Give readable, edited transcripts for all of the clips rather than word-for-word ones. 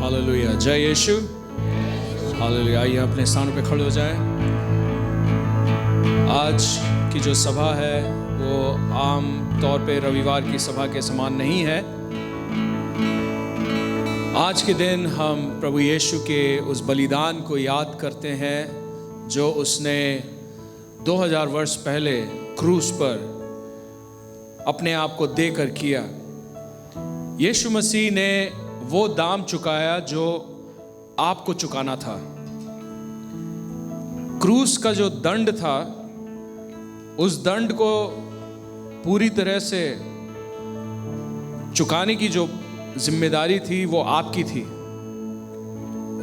Hallelujah, जय यीशु। Hallelujah. आइए अपने स्थानों पे खड़े हो जाएं। आज की जो सभा है वो आम तौर पे रविवार की सभा के समान नहीं है। आज के दिन हम प्रभु यीशु के उस बलिदान को याद करते हैं जो उसने 2000 वर्ष पहले क्रूस पर अपने आप को देकर किया। यीशु मसीह ने वो दाम चुकाया जो आपको चुकाना था। क्रूस का जो दंड था, उस दंड को पूरी तरह से चुकाने की जो जिम्मेदारी थी वो आपकी थी,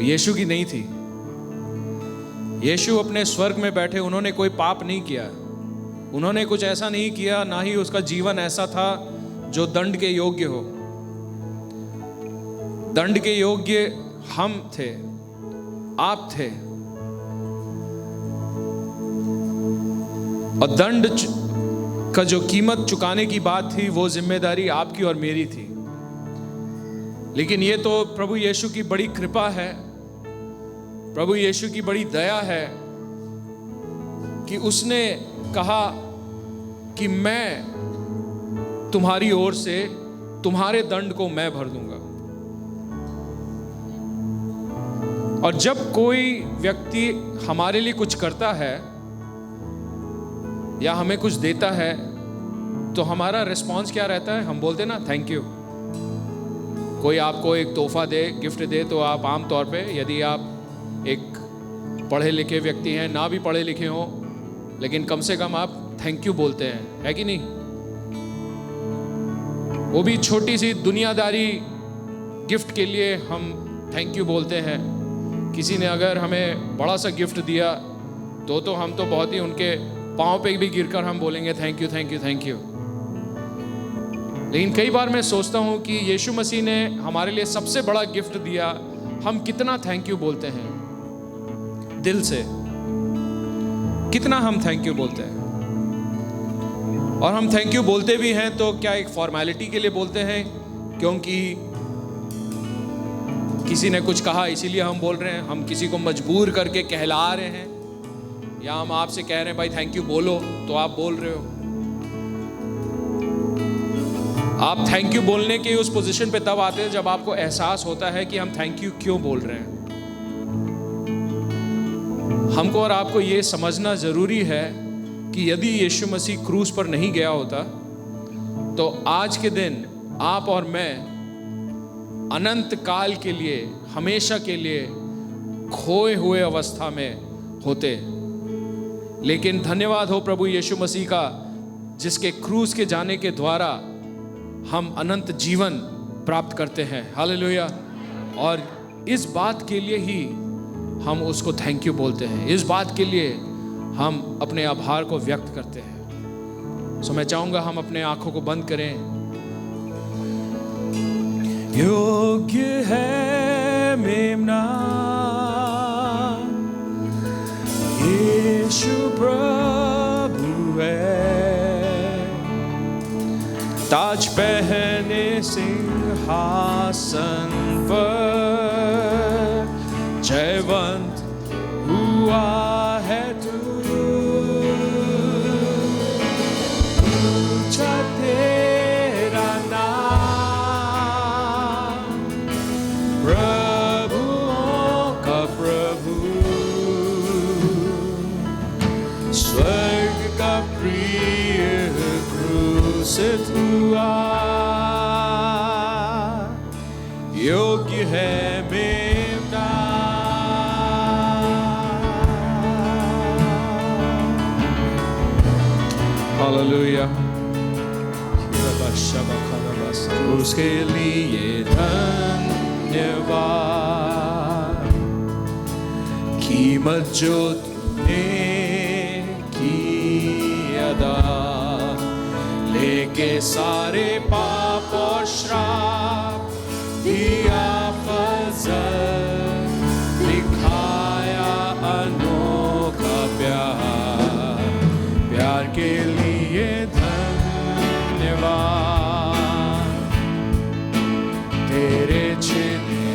यीशु की नहीं थी। यीशु अपने स्वर्ग में बैठे, उन्होंने कोई पाप नहीं किया, उन्होंने कुछ ऐसा नहीं किया, ना ही उसका जीवन ऐसा था जो दंड के योग्य हो। दंड के योग्य हम थे, आप थे। और दंड का जो कीमत चुकाने की बात थी वो जिम्मेदारी आपकी और मेरी थी। लेकिन ये तो प्रभु यीशु की बड़ी कृपा है, प्रभु यीशु की बड़ी दया है कि उसने कहा कि मैं तुम्हारी ओर से तुम्हारे दंड को मैं भर दूंगा। और जब कोई व्यक्ति हमारे लिए कुछ करता है या हमें कुछ देता है तो हमारा रिस्पॉन्स क्या रहता है? हम बोलते हैं ना थैंक यू। कोई आपको एक तोहफा दे, गिफ्ट दे, तो आप आम तौर पे, यदि आप एक पढ़े लिखे व्यक्ति हैं, ना भी पढ़े लिखे हों, लेकिन कम से कम आप थैंक यू बोलते हैं, है कि नहीं? वो भी छोटी सी दुनियादारी गिफ्ट के लिए हम थैंक यू बोलते हैं। किसी ने अगर हमें बड़ा सा गिफ्ट दिया तो हम तो बहुत ही उनके पाँव पे भी गिरकर हम बोलेंगे thank you thank you thank you. लेकिन कई बार मैं सोचता हूँ कि यीशु मसीह ने हमारे लिए सबसे बड़ा गिफ्ट दिया, हम कितना थैंक यू बोलते हैं दिल से, कितना हम थैंक यू बोलते हैं। और हम थैंक यू बोलते भी हैं तो क्या एक फॉर्मेलिटी के लिए बोलते हैं क्योंकि किसी ने कुछ कहा इसीलिए हम बोल रहे हैं, हम किसी को मजबूर करके कहला रहे हैं, या हम आपसे कह रहे हैं भाई थैंक यू बोलो तो आप बोल रहे हो। आप थैंक यू बोलने के उस पोजीशन पे तब आते हैं जब आपको एहसास होता है कि हम थैंक यू क्यों बोल रहे हैं। हमको और आपको ये समझना जरूरी है कि यदि यीशु मसीह क्रूस पर नहीं गया होता तो आज के दिन आप और मैं अनंत काल के लिए, हमेशा के लिए खोए हुए अवस्था में होते। लेकिन धन्यवाद हो प्रभु यीशु मसीह का, जिसके क्रूस के जाने के द्वारा हम अनंत जीवन प्राप्त करते हैं। हालेलुया। और इस बात के लिए ही हम उसको थैंक यू बोलते हैं, इस बात के लिए हम अपने आभार को व्यक्त करते हैं। सो मैं चाहूंगा हम अपने आंखों को बंद करें। योग्य है मेमना यीशु प्रभु है, ताज पहने सिंहासन पर, जयवंत हुआ है तू, ऊंचा तेरा नाम, प्रभुओं का प्रभु, स्वर्ग का प्रिय क्रूसित हुआ, योग्य है मेमना। हालेलुया। उसके लिए धन्यवाद, कीमत जो तूने की अदा, लेके सारे पाप और श्राप दिया फजल, दिखाया अनोखा प्यार, प्यार के लिए धन्यवाद। तेरे छिने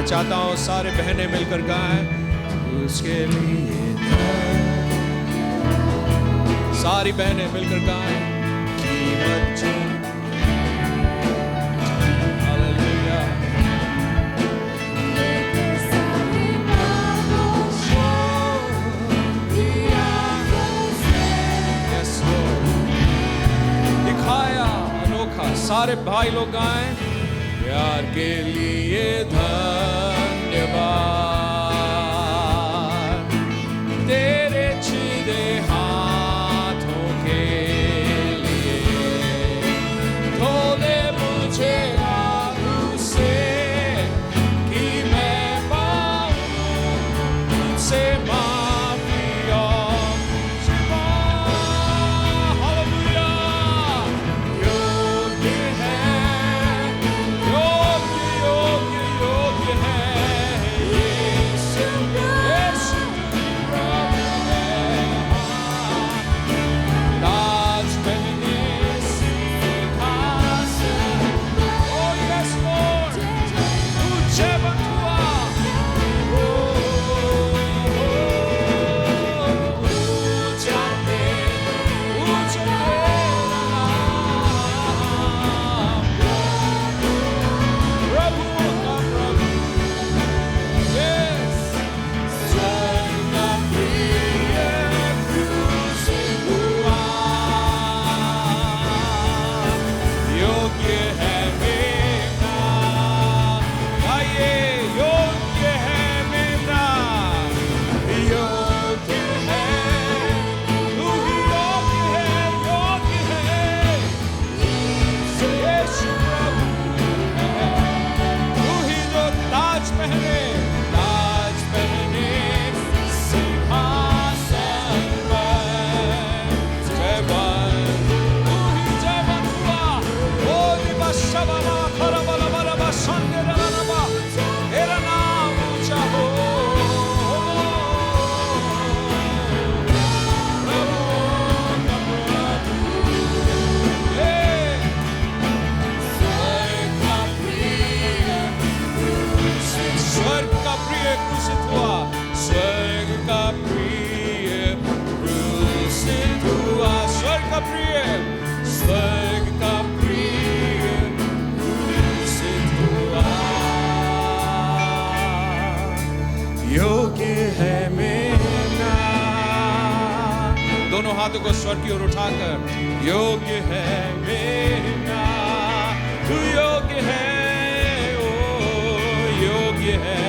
मैं चाहता हूँ सारे बहनें मिलकर गाएं, उसके लिए सारी बहनें मिलकर गाएं, कीमत जो हालेलुया। Yes, Lord। दिखाया अनोखा, सारे भाई लोग गाएं, प्यार के लिए धन्यवाद, तेरे छीने हाथों के लिए, धोले मुझे आंसू से कि मैं पाऊं तुझसे माफी और क्षमा। हालेलुया। योग्य है, योग्य है यीशु, यीशु प्रभु है। ताज पहने सिंहासन, oh yes Lord, ऊंचे बंधुआ, ऊंचा तेरा नाम, प्रभु का प्रभु, yes। स्वर्ग का प्रिय क्रूसित हुआ, योग्य है मेरा, आइए, योग्य है मेरा, योग्य है, तू ही योग्य है, यीशु प्रभु है, तू ही जो ताज पहने सिंहासन पर, जयवन, तू ही जयवन हुआ, ओ निबशबला खरबला बरबा संदेरबा, तेरा नाम ऊंचा हो, प्रभु का प्रभु, हे स्वर्ग का प्रिय क्रूसित हुआ, स्वर्ग का प्रिय क्रूसित हुआ, स्वर्ग का प्रिय क्रूसित हुआ, योग्य है मेरा। दोनों हाथों को स्वर की ओर उठाकर, योग्य है मेरा, तू योग्य है, ओ योग्य है,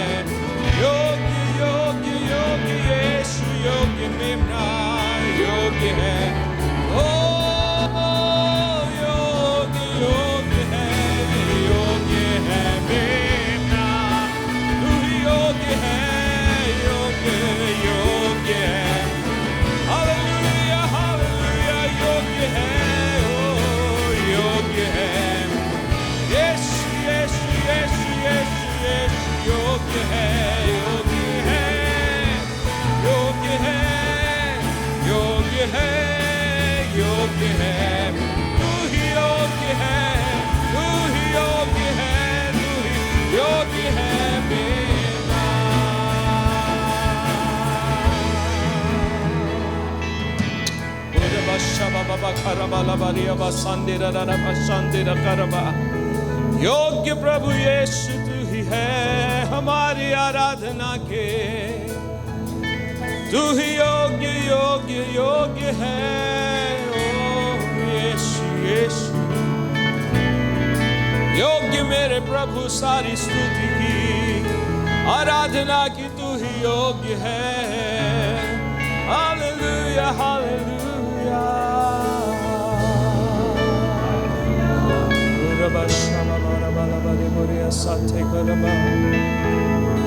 योग्य योग्य योग्य यीशु, योग्य मेरा, योग्य है, ओ योग्य योग्य है मेरा, तू ही योग्य है, योग्य है, हालेलुया हालेलुया, योग्य है, ओ योग्य है, यीशु यीशु यीशु यीशु यीशु, योग्य है, योग्य है, योग्य है, योग्य है, योग्य है, तू ही योग्य है, तू ही योग्य है, तू ही योग्य है मेरा। उरबा शबा बाबा खरबा लबारिया बा संदेरा रबा संदेरा करबा, योग्य प्रभु यीशु तू ही है हमारी आराधना के, तू ही योग्य योग्य योग्य है, ओ यीशु यीशु, योग्य मेरे प्रभु सारी स्तुति की, आराधना की, तू ही योग्य है, हालेलुया हालेलुया।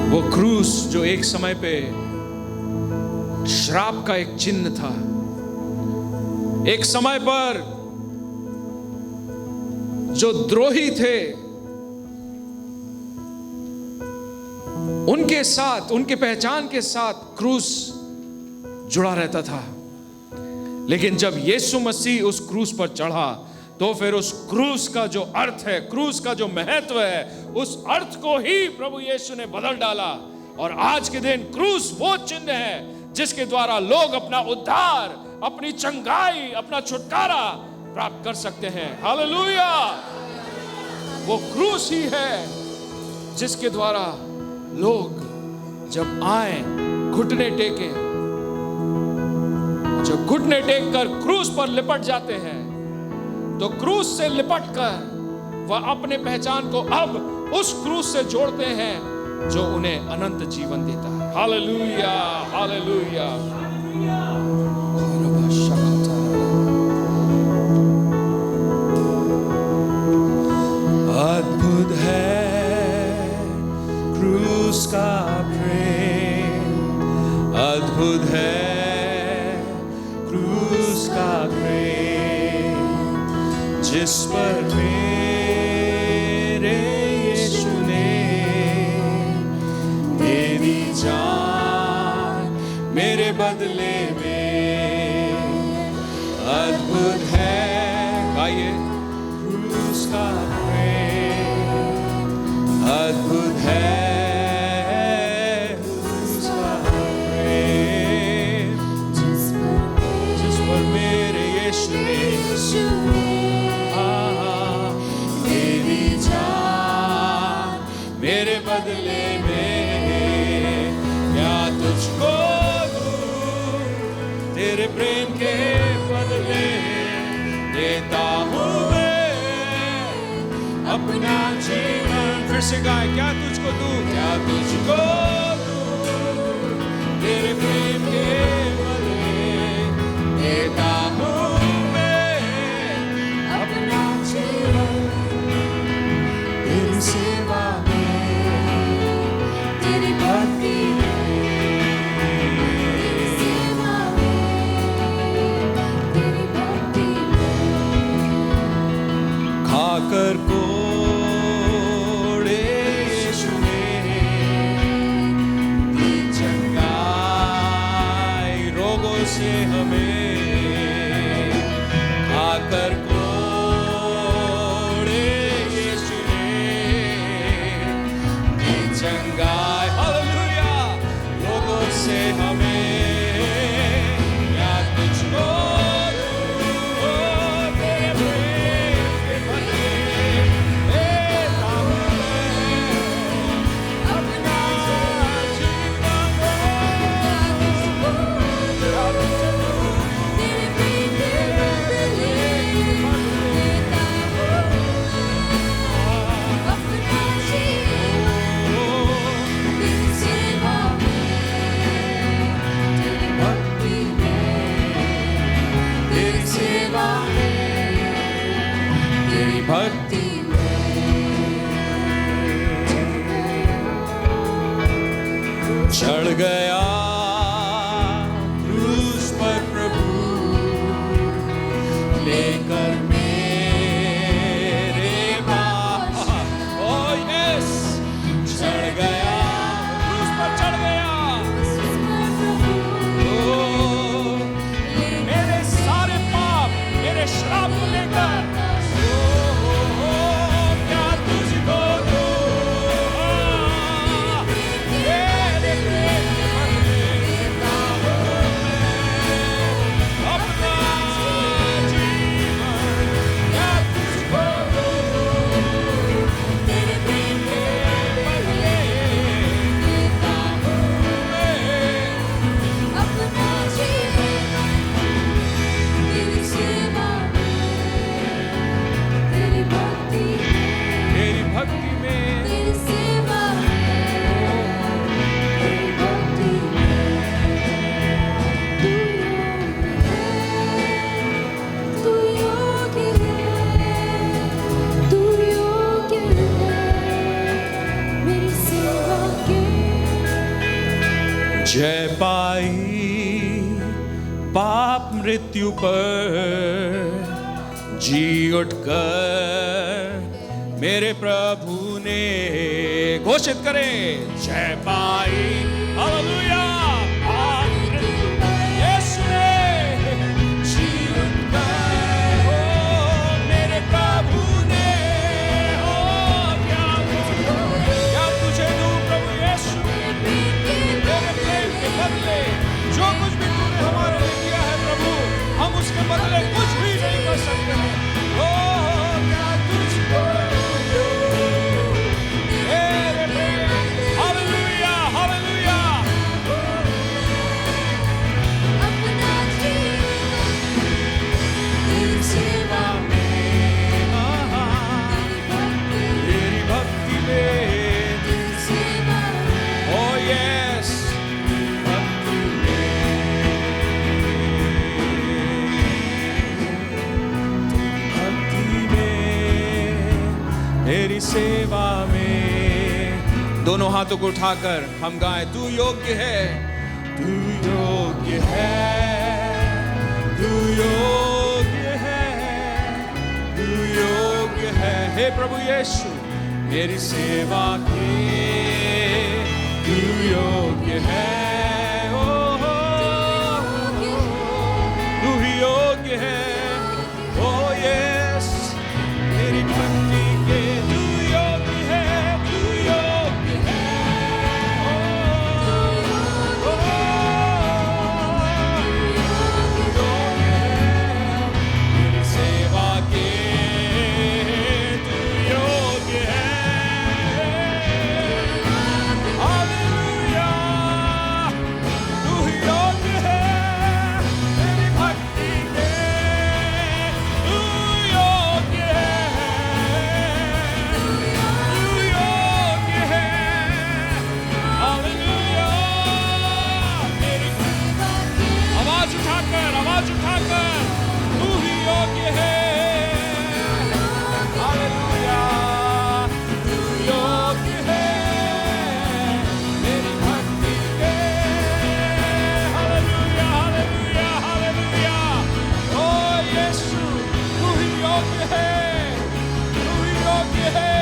वो क्रूस जो एक समय पे श्राप का एक चिन्ह था, एक समय पर जो द्रोही थे उनके साथ, उनके पहचान के साथ क्रूस जुड़ा रहता था। लेकिन जब यीशु मसीह उस क्रूस पर चढ़ा तो फिर उस क्रूस का जो अर्थ है, क्रूस का जो महत्व है, उस अर्थ को ही प्रभु यीशु ने बदल डाला। और आज के दिन क्रूस वो चिन्ह है जिसके द्वारा लोग अपना उद्धार, अपनी चंगाई, अपना छुटकारा प्राप्त कर सकते हैं। हालेलुया। वो क्रूस ही है जिसके द्वारा लोग जब आए, घुटने टेके, जब घुटने टेक कर क्रूस पर लिपट जाते हैं, तो क्रूस से लिपट कर वह अपने पहचान को अब उस क्रूस से जोड़ते हैं जो उन्हें अनंत जीवन देता है। Hallelujah, hallelujah. अद्भुत है क्रूस का प्रेम, अद्भुत है क्रूस का प्रेम, जिस पर मेरे यीशु ने तेरी जान मेरे बदले में। अद्भुत है, गाइए, क्रूस का प्रेम, अद्भुत है क्रूस का प्रेम, जिस पर मेरे यीशु ने तेरी जान मेरे बदले में। क्या तुझको दूं तेरे प्रेम के बदले, देता हूँ मैं अपना जीवन। फिर से गाए, क्या तुझको दूं, क्या तुझको दूं तेरे प्रेम के बदले, देता हूँ मैं अपना जीवन तेरी सेवा में, तेरी भक्ति में, तेरी सेवा में, तेरी भक्ति में। खाकर कोड़े यीशु ने दी चंगाई रोगों से हमें, खाकर कोड़े यीशु ने दी चंगाई, हालेलुया, रोगों से हमें। क्या तुझको दूं तेरे प्रेम के बदले, देता हूँ मैं अपना जीवन। क्या तुझको दूं तेरे प्रेम के बदले, देता हूँ अपना जीवन तेरी सेवा में, तेरी भक्ति में, तेरी सेवा में, तेरी भक्ति में। चढ़ गया क्रूस पर प्रभु, लेकर मेरे पास, ओह यस, चढ़ गया क्रूस पर, चढ़ गया, ओह मेरे सारे पाप, मेरे श्राप को लेकर। क्या तुझको दूं तेरे प्रेम के बदले, देता हूँ मैं अपना जीवन। क्या तुझको दूं तेरे प्रेम के बदले, देता हूँ मैं अपना जीवन तेरी सेवा में, तेरी भक्ति में, तेरी भक्ति में, तेरी सेवा में, तेरी भक्ति में। तू योग्य है, तू योग्य है मेरी सेवा के। जय पाई पाप मृत्यु पर, जी उठकर मेरे प्रभु ने। घोषित करें, जय पाई, हालेलुया, पाप मृत्यु पर यीशु ने जी उठकर, ओ मेरे प्रभु ने। ओ क्या तुझको दोनों हाथों को उठाकर हम गाएं, तू योग्य है, तू योग्य है, तू योग्य है, तू योग्य है। हे प्रभु यीशु मेरी सेवा के, तू योग्य है, तू ही योग्य है। ओ यस मेरी भक्ति के, तू योग्य है, तू योग्य है। मेरी सेवा के तू योग्य है। हालेलुया, तू ही योग्य है। मेरी भक्ति के तू योग्य है, तू योग्य है। हालेलुया, मेरी आवाज उठाकर तू ही योग्य है। हालेलुया, तू योग्य है मेरी भक्ति के। Hallelujah, hallelujah, hallelujah. ओ यीशु तू ही योग्य है, तू ही योग्य है।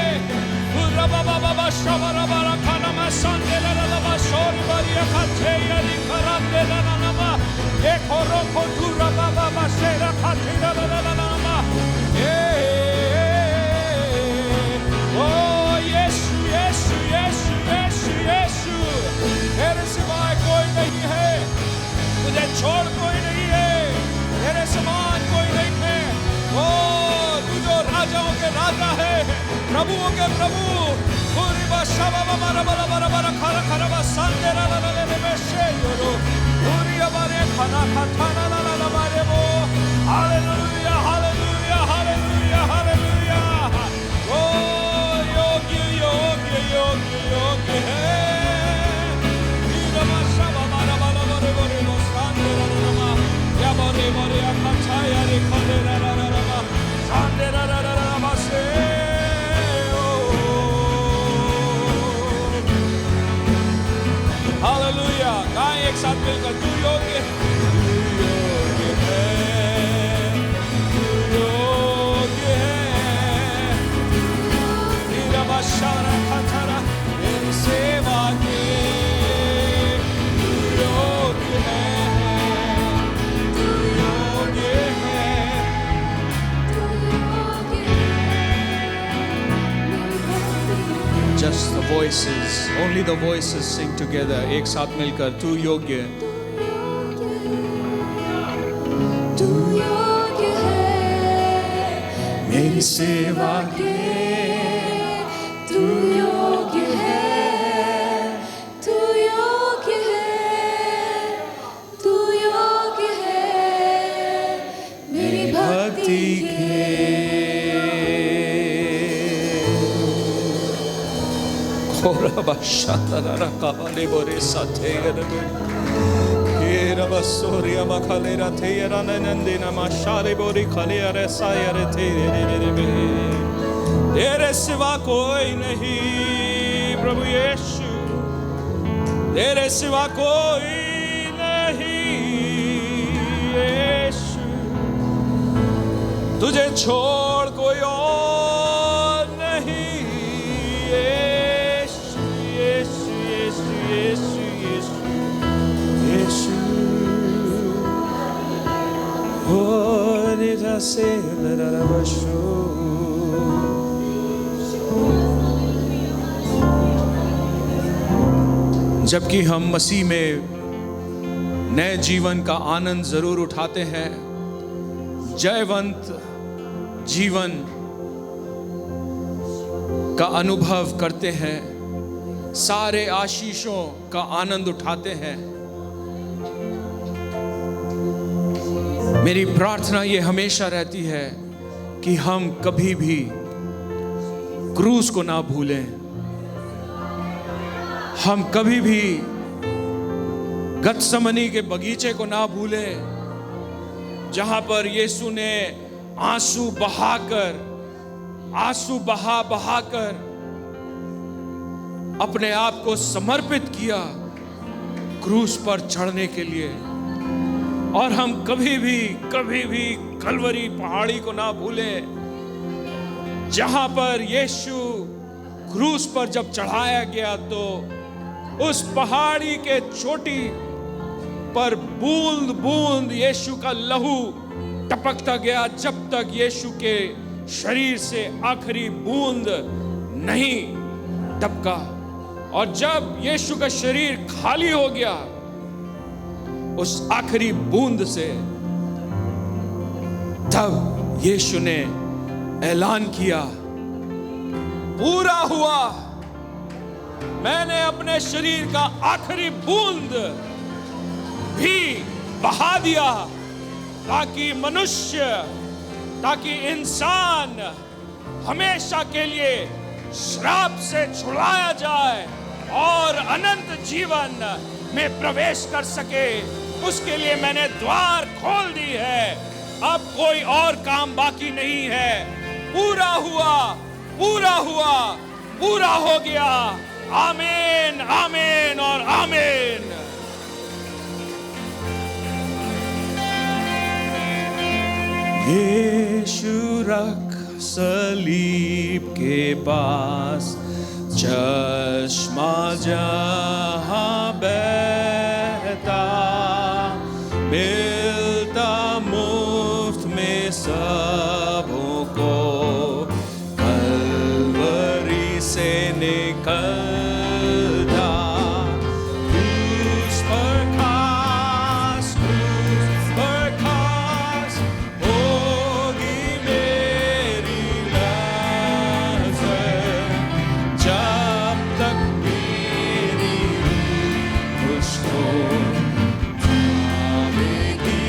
रबा बाबा शबरा बारा खाना में संदेला रबा सोरी बरिया खाते यानी करांदे लानामा एक औरों को तू रबा बाबा शेरा खाते लानामा। ओ यीशु यीशु यीशु यीशु यीशु, तेरे सिवाय कोई नहीं है, तुझे छोड़ कोई नहीं है, तेरे समान कोई नहीं है। ओ तू जो राजाओं के राजा है, प्रभुओं के प्रभु। पूरी बादशाह बाबा बारा बारा बारा बारा खारा खारा बसांदे ला ला ला ला ला बेशे योरो। पूरी हमारे खाना खाता ला ला ला ला मारे वो। Hallelujah, hallelujah, hallelujah, hallelujah. ओ योग्य योग्य योग्य योग्य है। नीरा बादशाह बाबा बारा बारा बारा बारा बसांदे ला ला ला ला या बारे बारे अच्छा या रे खाने ला ला ला ला सांदे ला ला ला ला बसे। हालेलुया, गाएं एक साथ मिलकर, तू योग्य है, तू योग्य है। तेरा बशारा खतरा मेरी सेवा के, तू योग्य है, तू योग्य है। Just the voices, only the voices sing together. एक साथ मिलकर, तू योग्य, तू योग्य है मेरी सेवा के, तू योग्य है, तू योग्य है, तू योग्य है मेरी भक्ति के। खोरा बशाता रा काले बोरे साथे गदबे केरा बसोरिया मखले रथे यरा नंदे नमा शारे बोरी खले अरे सायरे थे रे बे। तेरे सिवा कोई नहीं प्रभु यीशु, तेरे सिवा कोई नहीं यीशु, तुझे छोड़ कोई और नहीं यीशु यीशु यीशु यीशु यीशु। Oh, nita se la la basho. जबकि हम मसीह में नए जीवन का आनंद जरूर उठाते हैं, जयवंत जीवन का अनुभव करते हैं, सारे आशीषों का आनंद उठाते हैं, मेरी प्रार्थना ये हमेशा रहती है कि हम कभी भी क्रूस को ना भूलें, हम कभी भी गत्समनी के बगीचे को ना भूलें, जहां पर यीशु ने आंसू बहाकर अपने आप को समर्पित किया क्रूस पर चढ़ने के लिए। और हम कभी भी कलवरी पहाड़ी को ना भूलें, जहां पर यीशु क्रूस पर जब चढ़ाया गया तो उस पहाड़ी के चोटी पर बूंद बूंद यीशु का लहू टपकता गया, जब तक यीशु के शरीर से आखिरी बूंद नहीं टपका। और जब यीशु का शरीर खाली हो गया उस आखिरी बूंद से, तब यीशु ने ऐलान किया, पूरा हुआ। मैंने अपने शरीर का आखिरी बूंद भी बहा दिया, ताकि इंसान हमेशा के लिए श्राप से छुड़ाया जाए और अनंत जीवन में प्रवेश कर सके। उसके लिए मैंने द्वार खोल दी है। अब कोई और काम बाकी नहीं है। पूरा हुआ, पूरा हुआ, पूरा हो गया। आमीन, आमीन और आमीन। यीशु रख सलीब के पास, चश्मा जहां बहता, मिलता मुफ्त में सबों को, कलवरी से निकलता। क्रूस पर खास होगी मेरी नज़र, जब तक मेरी खुश हो जाएगी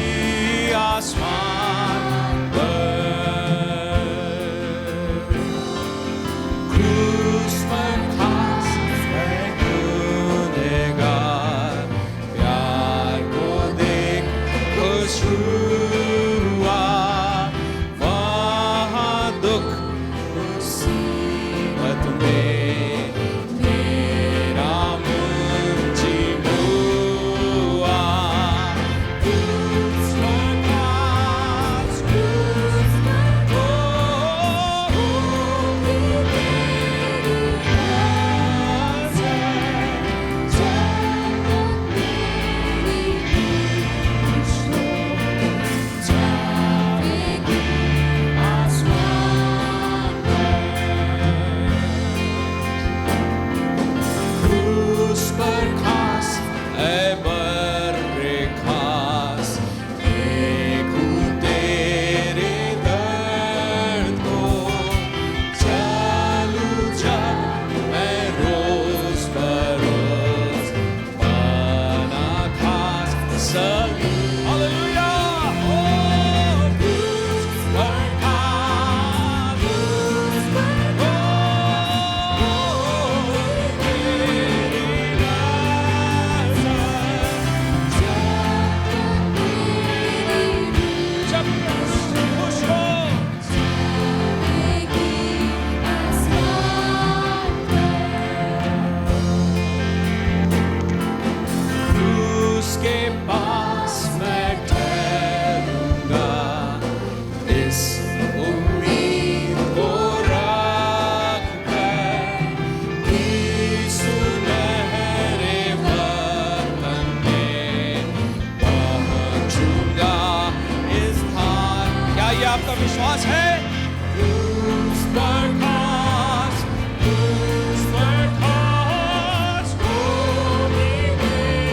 आसमान पर। क्रूस पर खास मैं गुनहगार, प्यार को देख खुश हुआ। वहाँ दुख मुसीबत में मेरा मुंजी हुआ। क्रूस पर खास, क्रूस पर खास ऐ बर्रे खास, देखूं तेरे दर्द को। चलूं जब मैं रोज बरोज, बना खास सलीब। हालेलुया। ओ क्रूस पर खास, जब खुश हो क्रूस के पास मैं ठहरूंगा, इस उम्मीद को रख कर कि सुनहरे वतन में पहुंचूंगा इस धार। क्या ये आपका विश्वास है? क्रूस पर खास, क्रूस पर खास होगी मेरी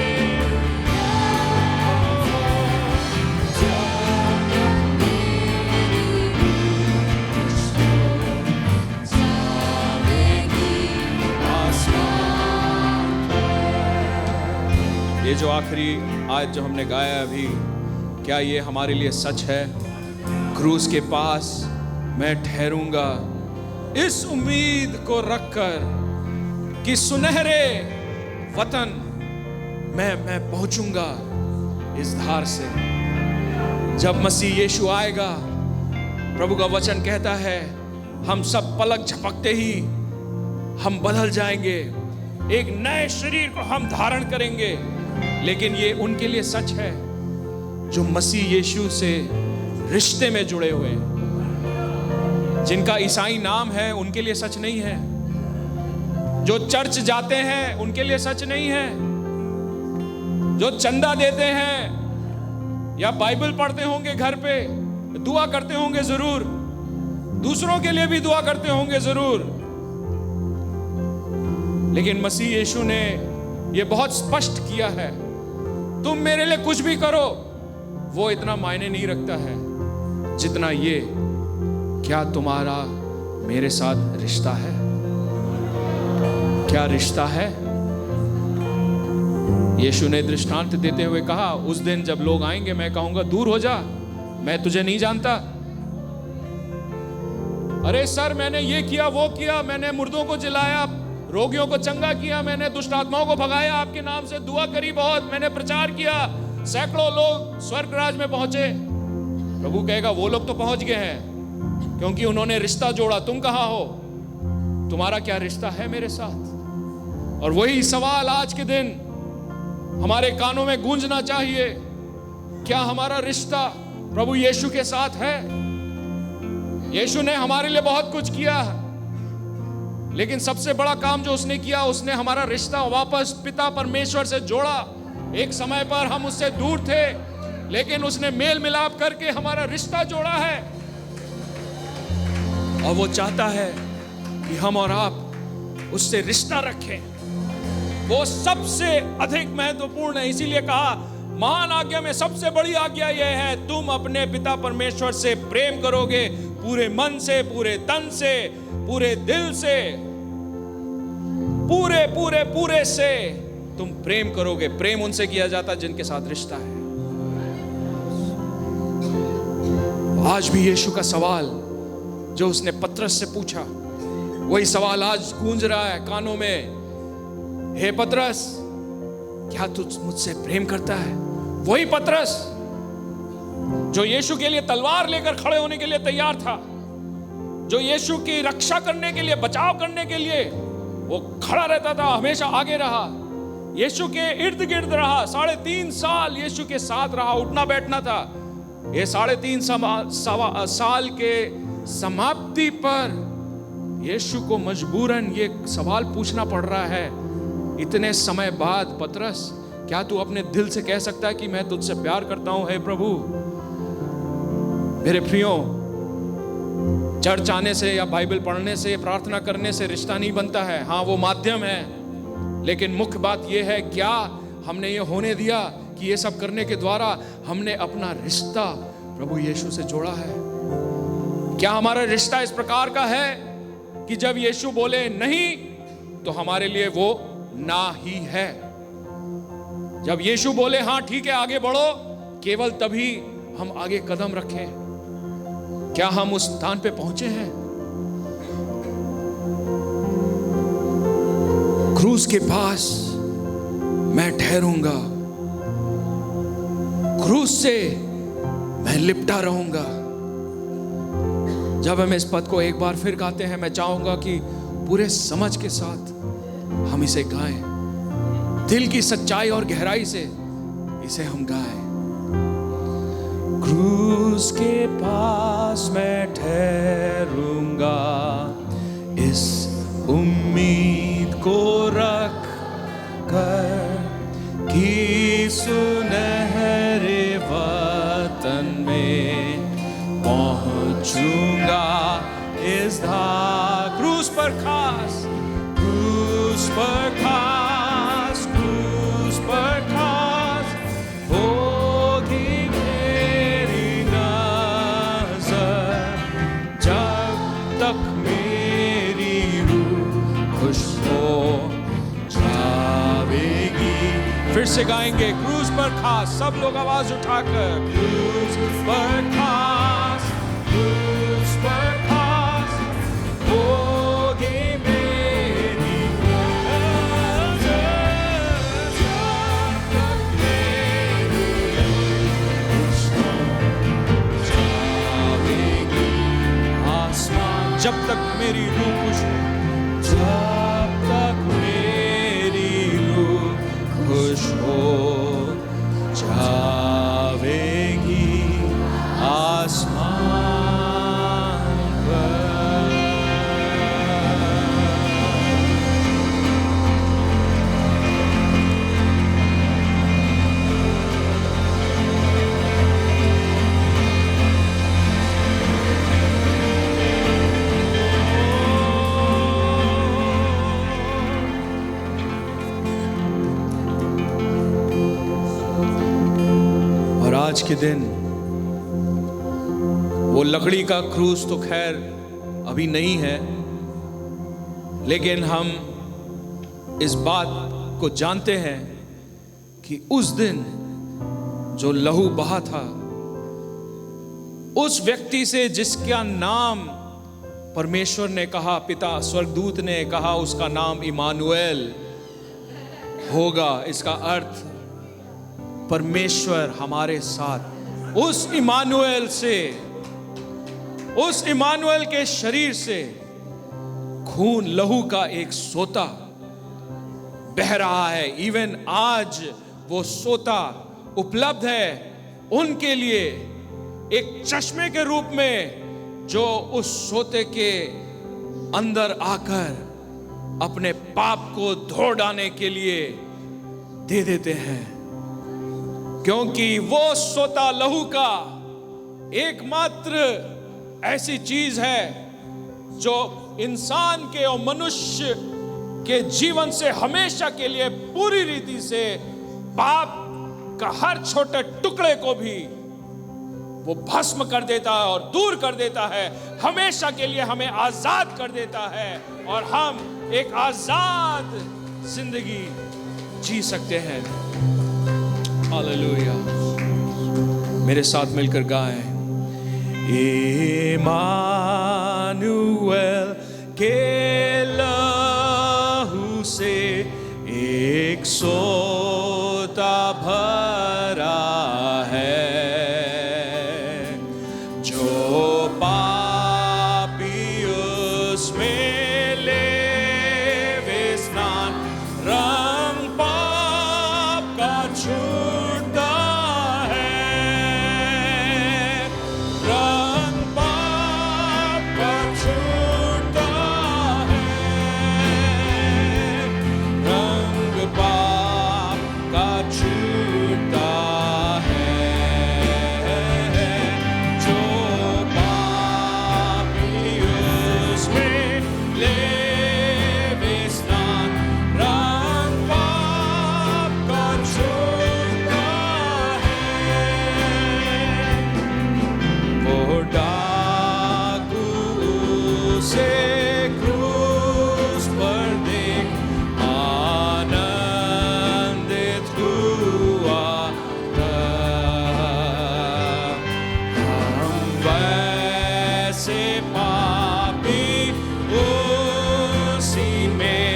ये जो आखिरी आज जो हमने गाया अभी, क्या ये हमारे लिए सच है? क्रूस के पास मैं ठहरूंगा, इस उम्मीद को रखकर कि सुनहरे वतन मैं पहुंचूंगा इस धार से। जब मसीह यीशु आएगा, प्रभु का वचन कहता है हम सब पलक झपकते ही हम बदल जाएंगे एक नए शरीर को हम धारण करेंगे। लेकिन ये उनके लिए सच है जो मसीह यीशु से रिश्ते में जुड़े हुए हैं। जिनका ईसाई नाम है उनके लिए सच नहीं है। जो चर्च जाते हैं उनके लिए सच नहीं है। जो चंदा देते हैं या बाइबल पढ़ते होंगे, घर पे दुआ करते होंगे जरूर, दूसरों के लिए भी दुआ करते होंगे जरूर, लेकिन मसीह यीशु ने यह बहुत स्पष्ट किया है, तुम मेरे लिए कुछ भी करो, वो इतना मायने नहीं रखता है जितना ये क्या तुम्हारा मेरे साथ रिश्ता है। क्या रिश्ता है? यीशु ने दृष्टांत देते हुए कहा, उस दिन जब लोग आएंगे मैं कहूंगा दूर हो जा, मैं तुझे नहीं जानता। अरे सर, मैंने ये किया वो किया, मैंने मुर्दों को जिलाया, रोगियों को चंगा किया, मैंने दुष्ट आत्माओं को भगाया, आपके नाम से दुआ करी, बहुत मैंने प्रचार किया, सैकड़ों लोग स्वर्ग राज में पहुंचे। प्रभु कहेगा वो लोग तो पहुंच गए हैं क्योंकि उन्होंने रिश्ता जोड़ा। तुम कहां हो? तुम्हारा क्या रिश्ता है मेरे साथ? और वही सवाल आज के दिन हमारे कानों में गूंजना चाहिए। क्या हमारा रिश्ता प्रभु यीशु के साथ है? यीशु ने हमारे लिए बहुत कुछ किया, लेकिन सबसे बड़ा काम जो उसने किया, उसने हमारा रिश्ता वापस पिता परमेश्वर से जोड़ा। एक समय पर हम उससे दूर थे, लेकिन उसने मेल मिलाप करके हमारा रिश्ता जोड़ा है। और वो चाहता है कि हम और आप उससे रिश्ता रखें। वो सबसे अधिक महत्वपूर्ण है। इसीलिए कहा, महान आज्ञा में सबसे बड़ी आज्ञा यह है, तुम अपने पिता परमेश्वर से प्रेम करोगे, पूरे मन से, पूरे तन से, पूरे दिल से, पूरे पूरे पूरे से तुम प्रेम करोगे। प्रेम उनसे किया जाता जिनके साथ रिश्ता है। आज भी यीशु का सवाल जो उसने पतरस से पूछा, वही सवाल आज गूंज रहा है कानों में। हे पतरस, क्या तू मुझसे प्रेम करता है? वही पतरस जो यीशु के लिए तलवार लेकर खड़े होने के लिए तैयार था, जो यीशु की रक्षा करने के लिए, बचाव करने के लिए वो खड़ा रहता था, हमेशा आगे रहा, यीशु के इर्द गिर्द रहा, 3.5 साल यीशु के साथ रहा, उठना बैठना था। ये 3.5 साल के समाप्ति पर यीशु को मजबूरन ये सवाल पूछना पड़ रहा है, इतने समय बाद, पतरस, क्या तू अपने दिल से कह सकता है कि मैं तुझसे प्यार करता हूं? हे प्रभु। मेरे प्रियो, चर्च आने से या बाइबल पढ़ने से, प्रार्थना करने से रिश्ता नहीं बनता है। हाँ, वो माध्यम है, लेकिन मुख्य बात यह है, क्या हमने ये होने दिया कि ये सब करने के द्वारा हमने अपना रिश्ता प्रभु यीशु से जोड़ा है? क्या हमारा रिश्ता इस प्रकार का है कि जब यीशु बोले नहीं, तो हमारे लिए वो ना ही है? जब यीशु बोले हाँ ठीक है आगे बढ़ो, केवल तभी हम आगे कदम रखें। क्या हम उस स्थान पे पहुंचे हैं? क्रूस के पास मैं ठहरूंगा, क्रूस से मैं लिपटा रहूंगा। जब हम इस पद को एक बार फिर गाते हैं, मैं चाहूंगा कि पूरे समझ के साथ हम इसे गाएं, दिल की सच्चाई और गहराई से इसे हम गाएं। क्रूस के पास मैं ठहरूंगा, इस उम्मीद को रख कर कि सुनहरे वतन में पहुंचूंगा। इस क्रूस पर खास, क्रूस पर खास, क्रूस पर खास होगी मेरी नजर, जब तक मेरी रूह खुश हो जाएगी। फिर से गाएंगे, क्रूस पर खास, सब लोग आवाज उठाकर, क्रूस पर खास, क्रूस पर खास होगी मेरी नजर, जब तक मेरी खुश हो जाएगी आसमान, जब तक मेरी रूह खुश हो, जब तक मेरी आज के दिन वो लकड़ी का क्रूस तो खैर अभी नहीं है, लेकिन हम इस बात को जानते हैं कि उस दिन जो लहू बहा था, उस व्यक्ति से जिसका नाम परमेश्वर ने कहा, पिता स्वर्गदूत ने कहा उसका नाम इमानुएल होगा, इसका अर्थ परमेश्वर हमारे साथ। उस इमानुएल से, उस इमानुएल के शरीर से खून लहू का एक सोता बह रहा है। इवन आज वो सोता उपलब्ध है उनके लिए एक चश्मे के रूप में, जो उस सोते के अंदर आकर अपने पाप को धो डालने के लिए दे देते हैं, क्योंकि वो सोता लहू का एकमात्र ऐसी चीज है जो इंसान के और मनुष्य के जीवन से हमेशा के लिए पूरी रीति से पाप का हर छोटे टुकड़े को भी वो भस्म कर देता है और दूर कर देता है, हमेशा के लिए हमें आजाद कर देता है और हम एक आजाद जिंदगी जी सकते हैं। हालेलुया। मेरे साथ मिलकर गाएं, इमानुएल के लहू से एक सोता भरा है, जो पापी उसमें लेवे स्नान, रंग पाप का छूटता है, रंग पाप का छूटता है, रंग पाप का छूटता है, जो पापी उसमें लेवे स्नान, रंग पाप का छूटता है। वो डाकू उसे क्रूस पर देख आनंदित हुआ था। हम वैसे पापी उसी में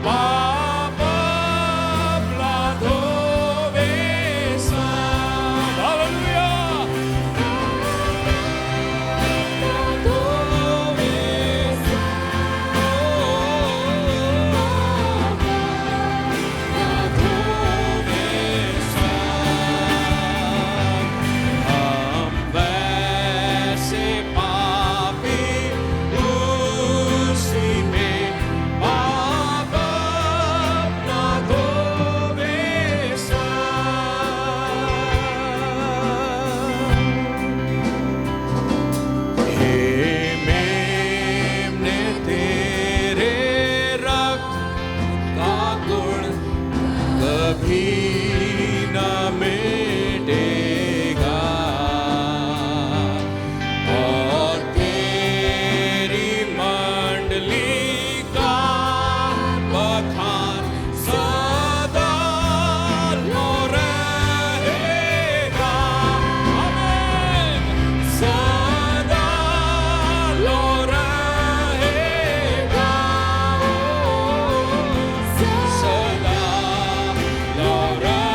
पाप अपना धोवे सा। हालेलुया। हम वैसे पापी उसी में पाप अपना धोवे सा। हे मेमने तेरे रक्त का गुण कभी न मिटेगा, और तेरी मंडली का बखान सदा लो रहेगा। आमीन। सदा लो रहेगा, सदा लो रहेगा।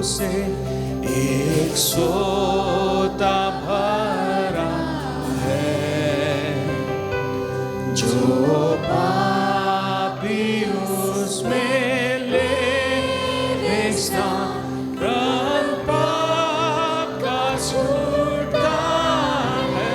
से एक सोता भरा है, जो पापी उसमें ले स्नान पाप का छूटता है।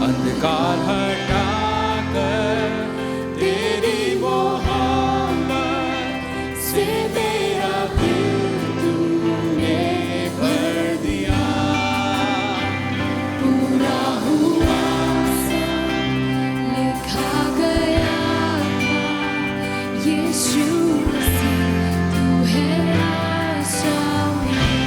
अंधकार हटाकर तेरी मोहब्बत से मेरा दिल तूने भर दिया। पूरा हुआ सब लिखा गया था, यीशु मसीह तू है आशा मेरी।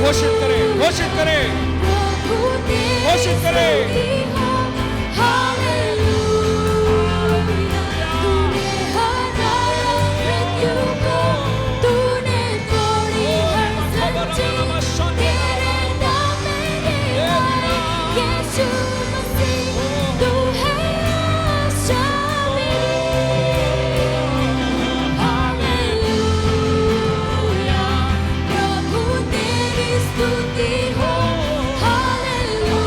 घोषित करें, घोषित करें, घोषित करें। स्तुति हो, हालेलुया।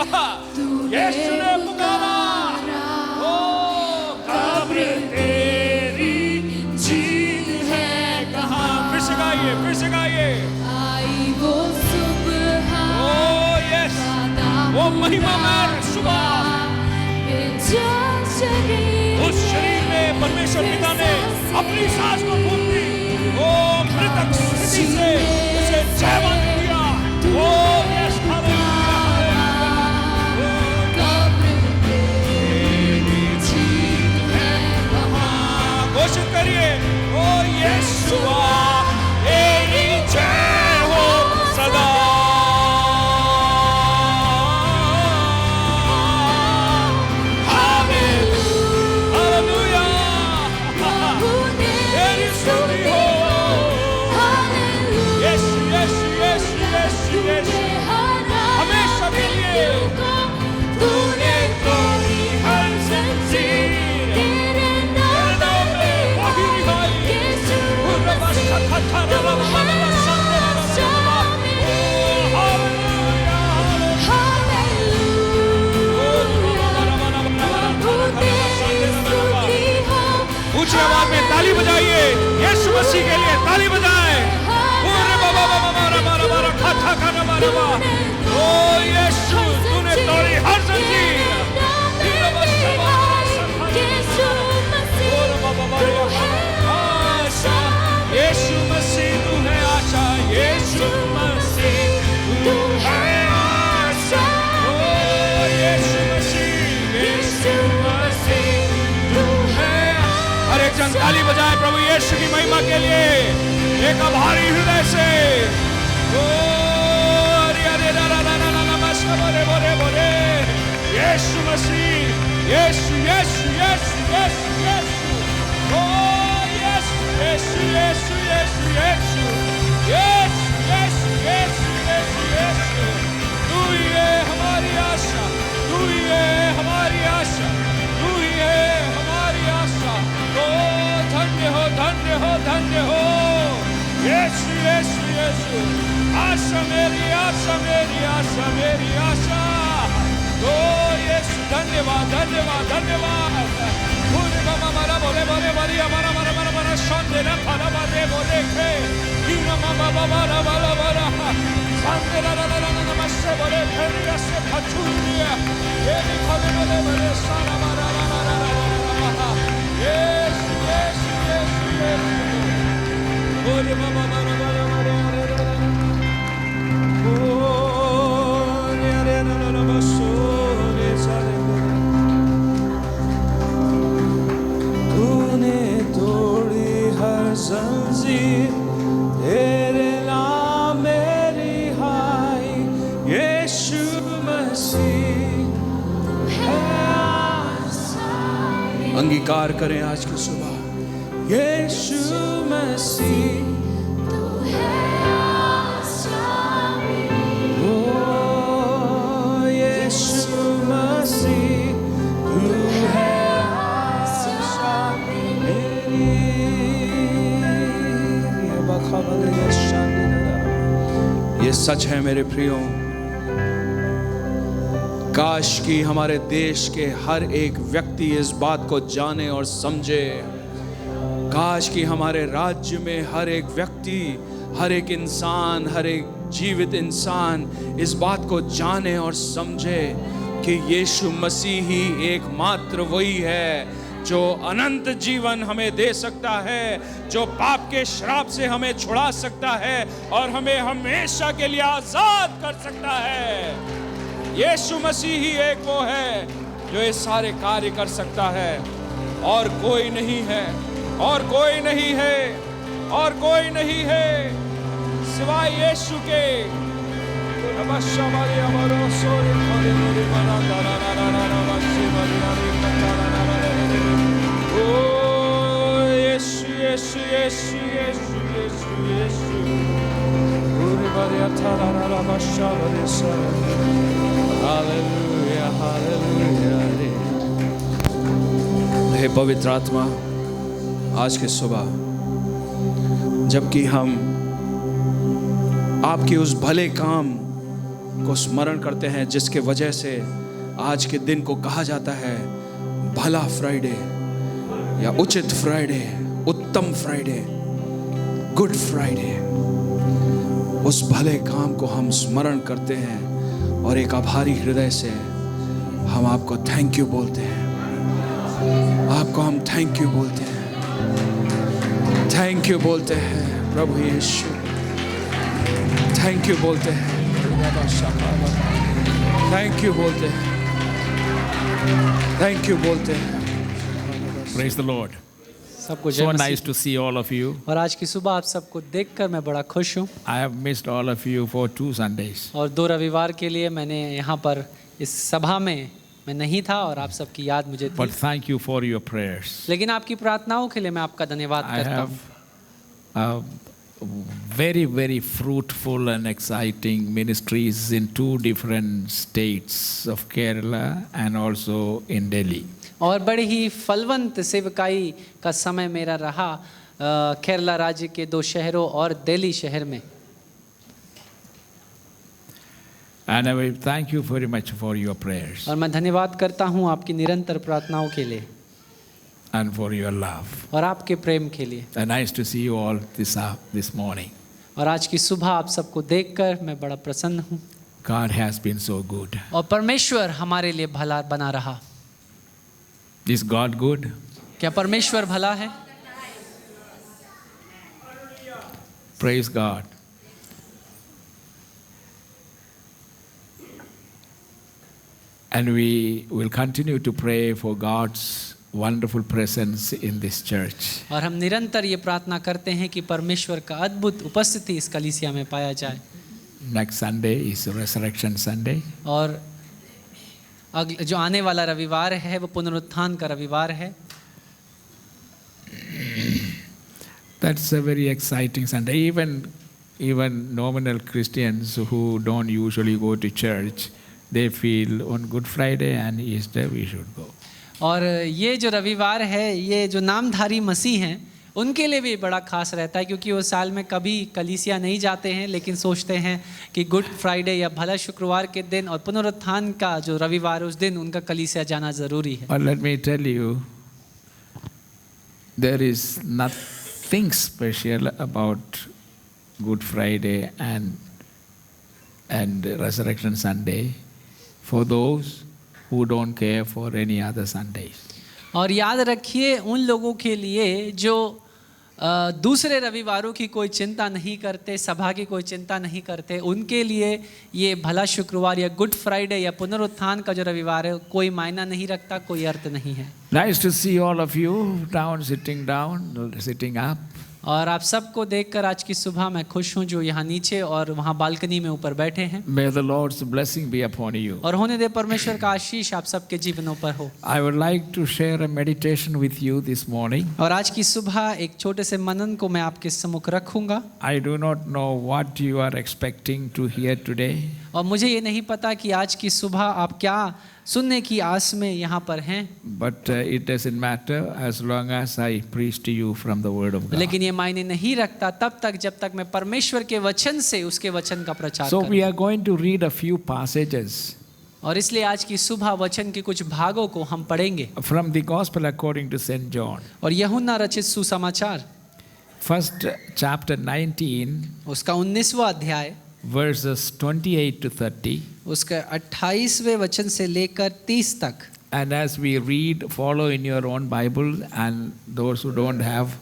यीशु ने पुकारा, ओ कब्र तेरी जीत है कहाँ। फिर से गाइए, फिर से गाइए। आई वो सुबह, ओ यस, वो महिमामय सुबह, उस शरीर में परमेश्वर पिता ने अपनी सांस को फूंक दी। ओ मृतक स्थिति से उसे जीवन दिया। ओ यस, घोषित करिए, ओ यीशुआ तेरी जय हो सदा। हालेलुया, तेरी स्तुति हो। यीशु यीशु यीशु यीशु यीशु, हमेशा के लिए तूने तोड़ी हर जंजीर, तेरे नाम में वही रिहाई। ऊंची आवाज में ताली बजाइए, यीशु मसीह के लिए ताली बजाएं। ओ यीशु, तूने तोड़ी हर जंजीर। यीशु मसीह तू है आशा, यीशु मसीह तू है आशा। ओ यीशु मसीह तू है। हर एक जन ताली बजाए प्रभु यीशु की महिमा के लिए, एक आभारी हृदय से। ओ यीशु मसीह, यीशु यीशु यीशु यीशु यीशु, ओ यीशु यीशु यीशु यीशु यीशु यीशु यीशु यीशु यीशु यीशु, तू ही है हमारी आशा, तू ही है हमारी आशा, तू ही है हमारी आशा। ओ धन्य हो धन्य हो धन्य हो यीशु यीशु यीशु, आशा मेरी आशा मेरी आशा मेरी आशा। ओ यीशु धन्यवाद धन्यवाद धन्यवाद। पूरे मामा मारा बोले बोले बोले हमारा मारा मारा मारा शांति ना खाना बारे बोले के हीरा मामा बाबा रा बाला बाला शांति रा रा रा रा नमस्ते बोले फिर ऐसे फचूरिया ये भी खाने बोले बोले सारा मारा रा रा रा रा रा यीशु यीशु यीशु यीशु। पूरे मामा मारा बोले बोले तूने तोड़ी हर जंजीर, तेरे नाम में रिहाई। यीशु मसीह है आशा। अंगीकार करें आज की सुबह, यीशु मसीह तू है आशा। ये सच है मेरे प्रियो, काश कि हमारे देश के हर एक व्यक्ति इस बात को जाने और समझे। काश कि हमारे राज्य में हर एक व्यक्ति, हर एक इंसान, हर एक जीवित इंसान इस बात को जाने और समझे कि यीशु मसीह ही एकमात्र वही है जो अनंत जीवन हमें दे सकता है, जो पाप के श्राप से हमें छुड़ा सकता है और हमें हमेशा के लिए आजाद कर सकता है। यीशु मसीह ही एक वो है जो ये सारे कार्य कर सकता है, और कोई नहीं है, और कोई नहीं है, और कोई नहीं है सिवाय यीशु के। यीशु यीशु यीशु यीशु यीशु यीशु। Hallelujah hallelujah. हे पवित्र आत्मा, आज के सुबह जबकि हम आपके उस भले काम को स्मरण करते हैं, जिसके वजह से आज के दिन को कहा जाता है भला फ्राइडे या उचित फ्राइडे, उत्तम फ्राइडे, गुड फ्राइडे। उस भले काम को हम स्मरण करते हैं और एक आभारी हृदय से हम आपको थैंक यू बोलते हैं। आपको हम थैंक यू बोलते हैं, थैंक यू बोलते हैं प्रभु यीशु, थैंक यू बोलते हैं, थैंक यू बोलते हैं, थैंक यू बोलते हैं। Praise the Lord. सबको So जय nice Masih. to see all of you. और आज की सुबह आप सबको देखकर मैं बड़ा खुश हूँ। I have missed all of you for 2 Sundays. और 2 रविवार के लिए मैंने यहाँ पर इस सभा में मैं नहीं था और आप सबकी याद मुझे थी। But thank you for your prayers. लेकिन आपकी प्रार्थनाओं के लिए मैं आपका धन्यवाद I करता have हूँ। very, very fruitful and exciting ministries in 2 different states of Kerala and also in Delhi. और बड़ी ही फलवंत सेवकाई का समय मेरा रहा केरला राज्य के 2 शहरों और दिल्ली शहर में। And I will thank you very much for your prayers और मैं धन्यवाद करता हूँ आपकी निरंतर प्रार्थनाओं के लिए and for your love. और आपके प्रेम के लिए। And nice to see you all this morning. और आज की सुबह आप सबको देखकर मैं बड़ा प्रसन्न हूँ। God has been so good. और परमेश्वर हमारे लिए भला बना रहा। Is God good? क्या परमेश्वर भला है? Praise God. And we will continue to pray for God's wonderful presence in this church. और हम निरंतर ये प्रार्थना करते हैं कि परमेश्वर का अद्भुत उपस्थिति इस कलीसिया में पाया जाए। Next Sunday is Resurrection Sunday. और जो आने वाला रविवार है वो पुनरुत्थान का रविवार है। That's a very exciting Sunday. Even nominal Christians who don't usually go to church, they feel on Good Friday and Easter we should go. और ये जो रविवार है, ये जो नामधारी मसीह हैं उनके लिए भी बड़ा खास रहता है, क्योंकि वो साल में कभी कलीसिया नहीं जाते हैं, लेकिन सोचते हैं कि गुड फ्राइडे या भला शुक्रवार के दिन और पुनरुत्थान का जो रविवार है उस दिन उनका कलीसिया जाना ज़रूरी है। But let me tell you, there is nothing special about Good Friday and Resurrection Sunday for those who don't care for any other Sundays. और याद रखिए उन लोगों के लिए जो दूसरे रविवारों की कोई चिंता नहीं करते, सभा की कोई चिंता नहीं करते, उनके लिए ये भला शुक्रवार या गुड फ्राइडे या पुनरुत्थान का जो रविवार है कोई मायना नहीं रखता, कोई अर्थ नहीं है। Nice to see all of you sitting up. और आप सबको देखकर आज की सुबह मैं खुश हूँ जो यहाँ नीचे और वहाँ बालकनी में ऊपर बैठे हैं। May the Lord's blessing be upon you. और होने दे परमेश्वर का आशीष आप सबके जीवनों पर हो। I would like to share a meditation with you this morning. और आज की सुबह एक छोटे से मनन को मैं आपके सम्मुख रखूंगा। I do not know what you are expecting to hear today. और मुझे ये नहीं पता कि आज की सुबह आप क्या सुनने की आस में यहाँ पर हैं। But it doesn't matter as long as I preach to you from the word of God. लेकिन ये मायने नहीं रखता तब तक जब तक मैं परमेश्वर के वचन से उसके वचन का प्रचार So करूं। we are going to read a few passages और इसलिए आज की सुबह वचन के कुछ भागों को हम पढ़ेंगे। from the Gospel according to St. John. और यूहन्ना रचित सुसमाचार First chapter 19 उसका 19वां अध्याय verses 28 to 30. उसका 28वें वचन से लेकर 30 तक। And as we read, follow in your own Bible, and those who don't have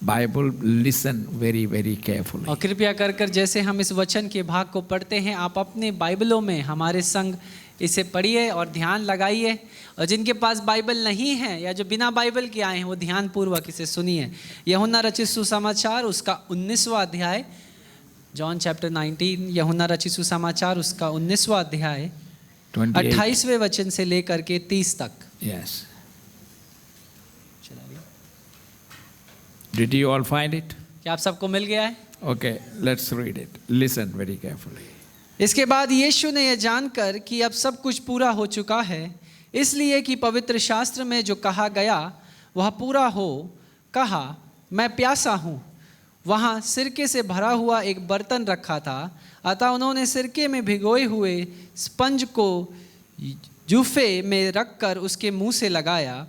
Bible, listen very, very carefully. और कृपया कर कर जैसे हम इस वचन के भाग को पढ़ते हैं आप अपने बाइबलों में हमारे संग इसे पढ़िए और ध्यान लगाइए। और जिनके पास बाइबल नहीं है या जो बिना बाइबल के आए हैं वो ध्यान पूर्वक इसे सुनिए। यूहन्ना रचित सुसमाचार उसका 19वां अध्याय, जॉन चैप्टर 19, यूहन्ना रचित सुसमाचार उसका 19वां अध्याय 28वें वचन से लेकर के 30 तक। Yes. Did you all find it? क्या आप सबको मिल गया है? Okay, let's read it. Listen very carefully. इसके बाद यीशु ने यह जानकर कि अब सब कुछ पूरा हो चुका है, इसलिए कि पवित्र शास्त्र में जो कहा गया वह पूरा हो, कहा, मैं प्यासा हूँ। वहाँ सिरके से भरा हुआ एक बर्तन रखा था। अतः उन्होंने सिरके में भिगोए हुए स्पंज को जूफे में रखकर उसके मुंह से लगाया।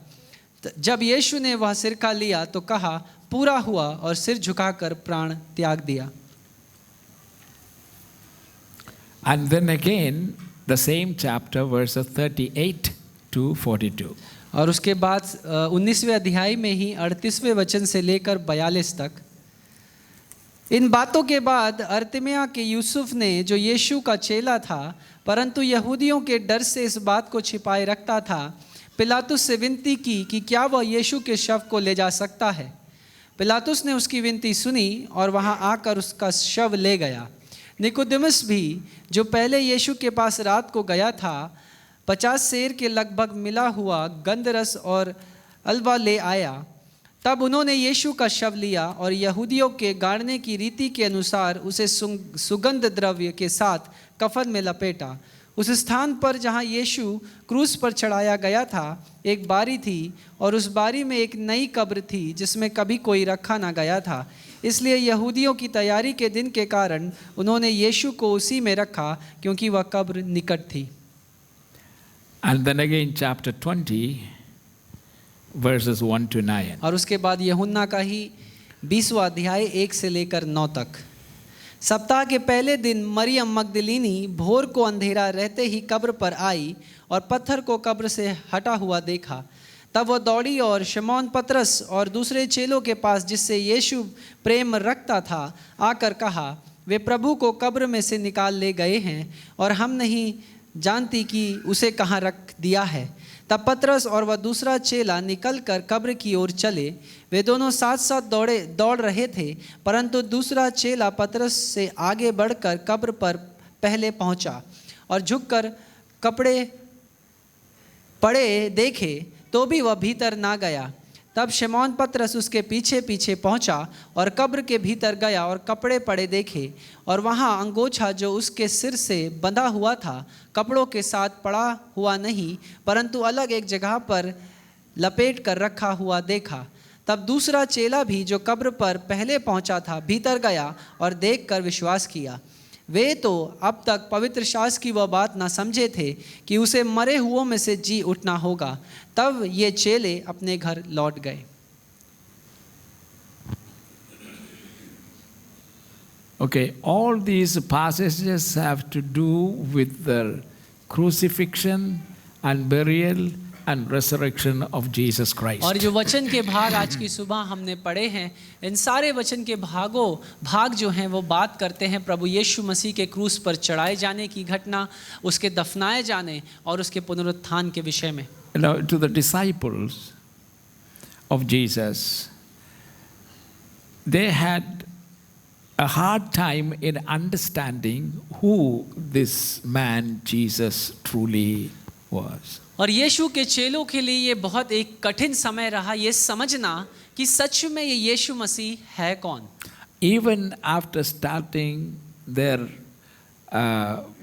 जब यीशु ने वह सिरका लिया तो कहा, पूरा हुआ, और सिर झुकाकर प्राण त्याग दिया। And then again, the same chapter, verses 38 to 42. और उसके बाद 19वें अध्याय में ही 38वें वचन से लेकर 42 तक। इन बातों के बाद अर्तिमिया के यूसुफ ने, जो यीशु का चेला था परंतु यहूदियों के डर से इस बात को छिपाए रखता था, पिलातुस से विनती की कि क्या वह यीशु के शव को ले जा सकता है। पिलातुस ने उसकी विनती सुनी और वहां आकर उसका शव ले गया। निकोदेमुस भी, जो पहले यीशु के पास रात को गया था, 50 सेर के लगभग मिला हुआ गंधरस और अलवा ले आया। तब उन्होंने यीशु का शव लिया और यहूदियों के गाड़ने की रीति के अनुसार उसे सुगंध द्रव्य के साथ कफन में लपेटा। उस स्थान पर जहाँ यीशु क्रूस पर चढ़ाया गया था एक बारी थी, और उस बारी में एक नई कब्र थी जिसमें कभी कोई रखा ना गया था। इसलिए यहूदियों की तैयारी के दिन के कारण उन्होंने यीशु को उसी में रखा, क्योंकि वह कब्र निकट थी। And then again chapter 20, verses 1 to 9. और उसके बाद यूहन्ना का ही 20वां अध्याय 1 से लेकर 9 तक। सप्ताह के पहले दिन मरियम मगदलीनी भोर को अंधेरा रहते ही कब्र पर आई और पत्थर को कब्र से हटा हुआ देखा। तब वह दौड़ी और शमौन पतरस और दूसरे चेलों के पास, जिससे यीशु प्रेम रखता था, आकर कहा, वे प्रभु को कब्र में से निकाल ले गए हैं और हम नहीं जानती कि उसे कहाँ रख दिया है। तब पतरस और वह दूसरा चेला निकलकर कब्र की ओर चले। वे दोनों साथ साथ दौड़ रहे थे, परंतु दूसरा चेला पतरस से आगे बढ़कर कब्र पर पहले पहुंचा और झुककर कपड़े पड़े देखे, तो भी वह भीतर ना गया। तब शमौन पतरस उसके पीछे पीछे पहुंचा और कब्र के भीतर गया और कपड़े पड़े देखे, और वहां अंगोछा जो उसके सिर से बंधा हुआ था कपड़ों के साथ पड़ा हुआ नहीं, परंतु अलग एक जगह पर लपेट कर रखा हुआ देखा। तब दूसरा चेला भी, जो कब्र पर पहले पहुंचा था, भीतर गया और देखकर विश्वास किया। वे तो अब तक पवित्र शास्त्र की वह बात ना समझे थे कि उसे मरे हुओं में से जी उठना होगा। तब ये चेले अपने घर लौट गए। Okay, all these passages have to do with the crucifixion and burial and resurrection of Jesus Christ. और जो वचन के भाग आज की सुबह हमने पढ़े हैं, इन सारे वचन के भाग जो हैं वो बात करते हैं प्रभु यीशु मसीह के क्रूस पर चढ़ाए जाने की घटना, उसके दफनाए जाने और उसके पुनरुत्थान के विषय में। You know, to the disciples of Jesus, they had a hard time in understanding who this man Jesus truly was. और यीशु के चेलों के लिए ये बहुत एक कठिन समय रहा ये समझना कि सच में ये यीशु मसीह है कौन। Even after starting their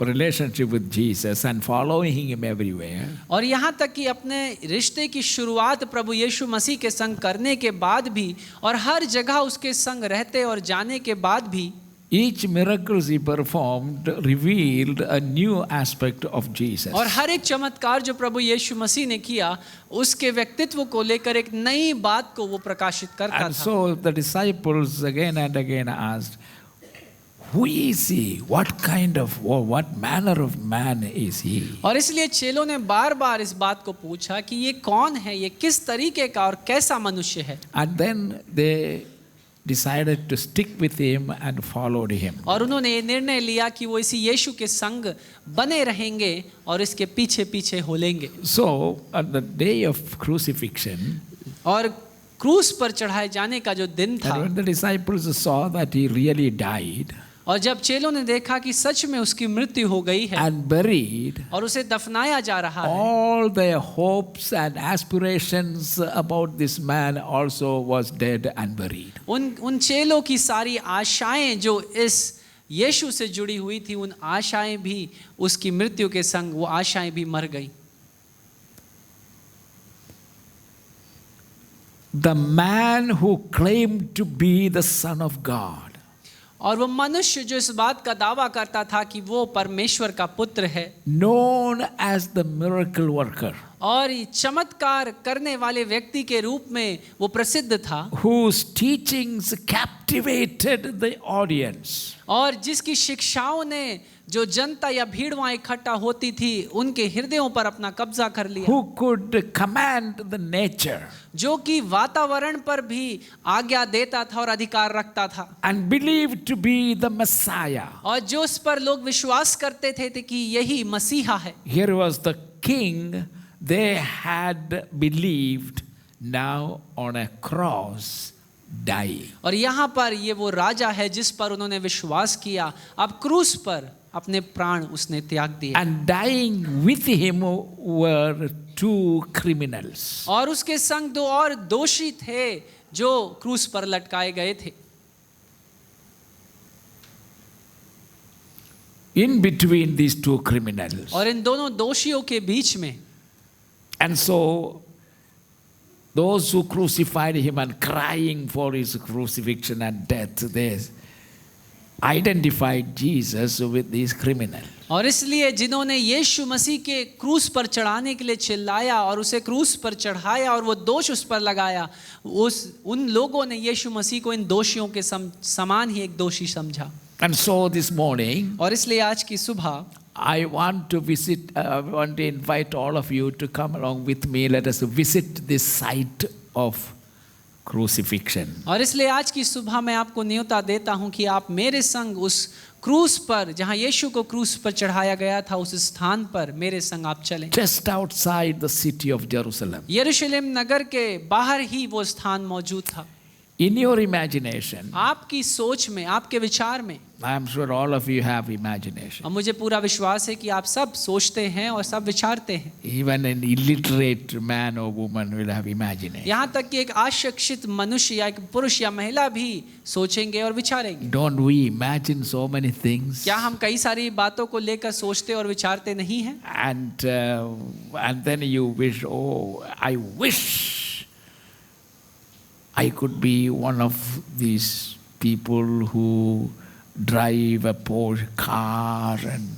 relationship with Jesus and following him everywhere, और यहाँ तक कि अपने रिश्ते की शुरुआत प्रभु यीशु मसीह के संग करने के बाद भी और हर जगह उसके संग रहते और जाने के बाद भी, each miracle he performed revealed a new aspect of Jesus. और हर एक चमत्कार जो प्रभु यीशु मसीह ने किया उसके व्यक्तित्व को लेकर एक नई बात को वो प्रकाशित करता And था। so the disciples again and again asked, who is he? What kind of, or what manner of man is he? और इसलिए चेलों ने बार बार इस बात को पूछा कि ये कौन है, ये किस तरीके का और कैसा मनुष्य है। And then they decided to stick with him and followed him. और उन्होंने ये निर्णय लिया कि वो इसी यीशु के संग बने रहेंगे और इसके पीछे पीछे हो लेंगे। So at the day of crucifixion, और क्रूस पर चढ़ाए जाने का जो दिन था, and when the disciples saw that he really died और जब चेलों ने देखा कि सच में उसकी मृत्यु हो गई है and buried, और उसे दफनाया जा रहा है, all their hopes and aspirations about this man also was dead and buried. उन चेलों की सारी आशाएं जो इस यीशु से जुड़ी हुई थी, उन आशाएं भी उसकी मृत्यु के संग वो आशाएं भी मर गई। the man who claimed to be the Son of God, और वो मनुष्य जो इस बात का दावा करता था कि वो परमेश्वर का पुत्र है, known as the miracle worker, और चमत्कार करने वाले व्यक्ति के रूप में वो प्रसिद्ध था, whose teachings captivated the audience, और जिसकी शिक्षाओं ने जो जनता या भीड़ वहां इकट्ठा होती थी उनके हृदयों पर अपना कब्जा कर लिया, who could command the nature जो कि वातावरण पर भी आज्ञा देता था और अधिकार रखता था, and believed to be the Messiah. और जो उस पर लोग विश्वास करते थे कि यही मसीहा है। Here was the king they had believed, now on a cross dying. और यहाँ पर ये वो राजा है जिस पर उन्होंने विश्वास किया, अब क्रूस पर अपने प्राण उसने त्याग दिए। And dying with him were two criminals. और उसके संग दो और दोषी थे जो क्रूस पर लटकाए गए थे। In between these two criminals. और इन दोनों दोषियों के बीच में, And so those who crucified him and crying for his crucifixion and death, they identified Jesus with these criminals. और इसलिए जिन्होंने यीशु मसीह के क्रूस पर चढ़ाने के लिए चिल्लाया और उसे क्रूस पर चढ़ाया और वो दोष उस पर लगाया, उन लोगों ने यीशु मसीह को इन दोषियों के समान ही एक दोषी समझा। And so this morning, और इसलिए आज की सुबह I want to invite all of you to come along with me. Let us visit this site of crucifixion. और इसलिए आज की सुबह मैं आपको न्योता देता हूं कि आप मेरे संग उस क्रूस पर, जहां यीशु को क्रूस पर चढ़ाया गया था, उस स्थान पर मेरे संग आप चलें। Just outside the city of Jerusalem. यरूशलेम नगर के बाहर ही वो स्थान मौजूद था। In your imagination, आपकी सोच में, आपके विचार में, I am sure all of you have imagination. और मुझे पूरा विश्वास है कि आप सब सोचते हैं और सब विचारते हैं। Even an illiterate man or woman will have imagination. यहाँ तक कि एक अशिक्षित मनुष्य या एक पुरुष या महिला भी सोचेंगे और विचारेंगे। Don't we imagine so many things? क्या हम कई सारी बातों को लेकर सोचते और विचारते नहीं हैं? And then you wish, oh, I wish I could be one of these people who drive a Porsche car and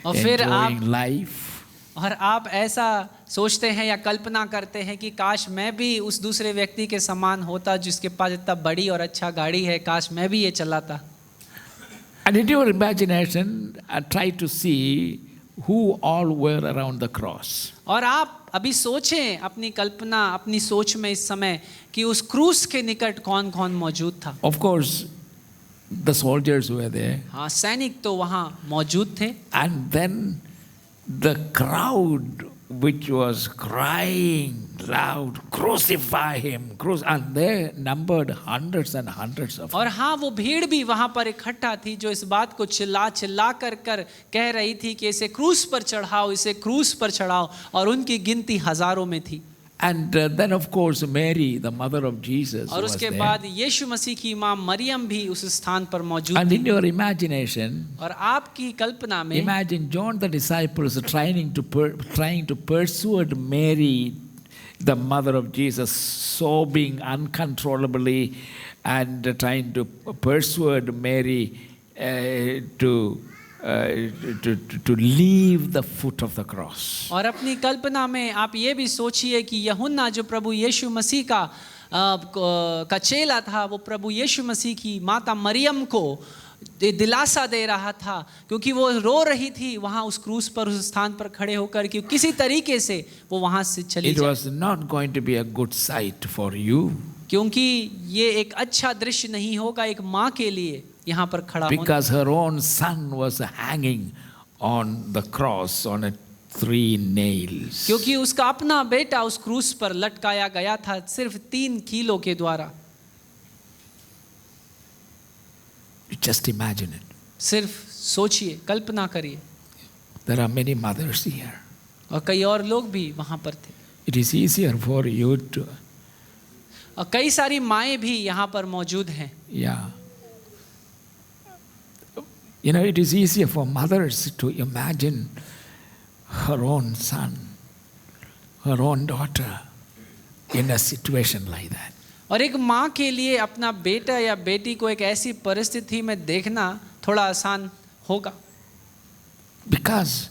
enjoying life. और आप ऐसा सोचते हैं या कल्पना करते हैं कि काश मैं भी उस दूसरे व्यक्ति के समान होता जिसके पास इतना बड़ी और अच्छा गाड़ी है, काश मैं भी ये चलाता। And in your imagination, try to see who all were around the cross. और आप अभी सोचें, अपनी कल्पना, अपनी सोच में इस समय कि उस क्रूस के निकट कौन कौन मौजूद था। Of course, the soldiers were there. हाँ, सैनिक तो वहाँ मौजूद थे। And then the crowd which was crying loud, crucify him, and they numbered hundreds and hundreds of them. और हाँ, वो भीड़ भी वहाँ पर इकट्ठा थी जो इस बात को चिल्ला चिल्ला कर कह रही थी कि इसे क्रूस पर चढ़ाओ, इसे क्रूस पर चढ़ाओ, और उनकी गिनती हजारों में थी। And then of course Mary, the mother of Jesus, और was उसके there. बाद यीशु मसीह की माँ मरियम भी उस स्थान पर मौजूद And थी। in your imagination, और आपकी कल्पना में imagine John the disciples trying to persuade Mary, the mother of Jesus, sobbing uncontrollably and trying to persuade Mary to leave the foot of the cross. और अपनी कल्पना में आप ये भी सोचिए कि यूहन्ना जो प्रभु यीशु मसीह का चेला था, वो प्रभु यीशु मसीह की माता मरियम को दिलासा दे रहा था, क्योंकि वो रो रही थी वहाँ उस क्रूस पर, उस स्थान पर खड़े होकर, कि किसी तरीके से वो वहाँ से चली It जाए। was not going to be a good sight for you. क्योंकि ये एक अच्छा दृश्य नहीं होगा एक माँ के लिए यहाँ पर खड़ा होना। Because her own son was hanging on the cross on 3 nails. क्योंकि उसका अपना बेटा उस क्रूस पर लटकाया गया था सिर्फ 3 कीलों के द्वारा। Just imagine it. सिर्फ सोचिए, कल्पना करिए। There are many mothers here. और कई और लोग भी वहाँ पर थे। It is easier for you to, और कई सारी माएँ भी यहाँ पर मौजूद हैं। yeah. You know, it is easier for mothers to imagine her own son, her own daughter in a situation like that. और एक माँ के लिए अपना बेटा या बेटी को एक ऐसी परिस्थिति में देखना थोड़ा आसान होगा. Because,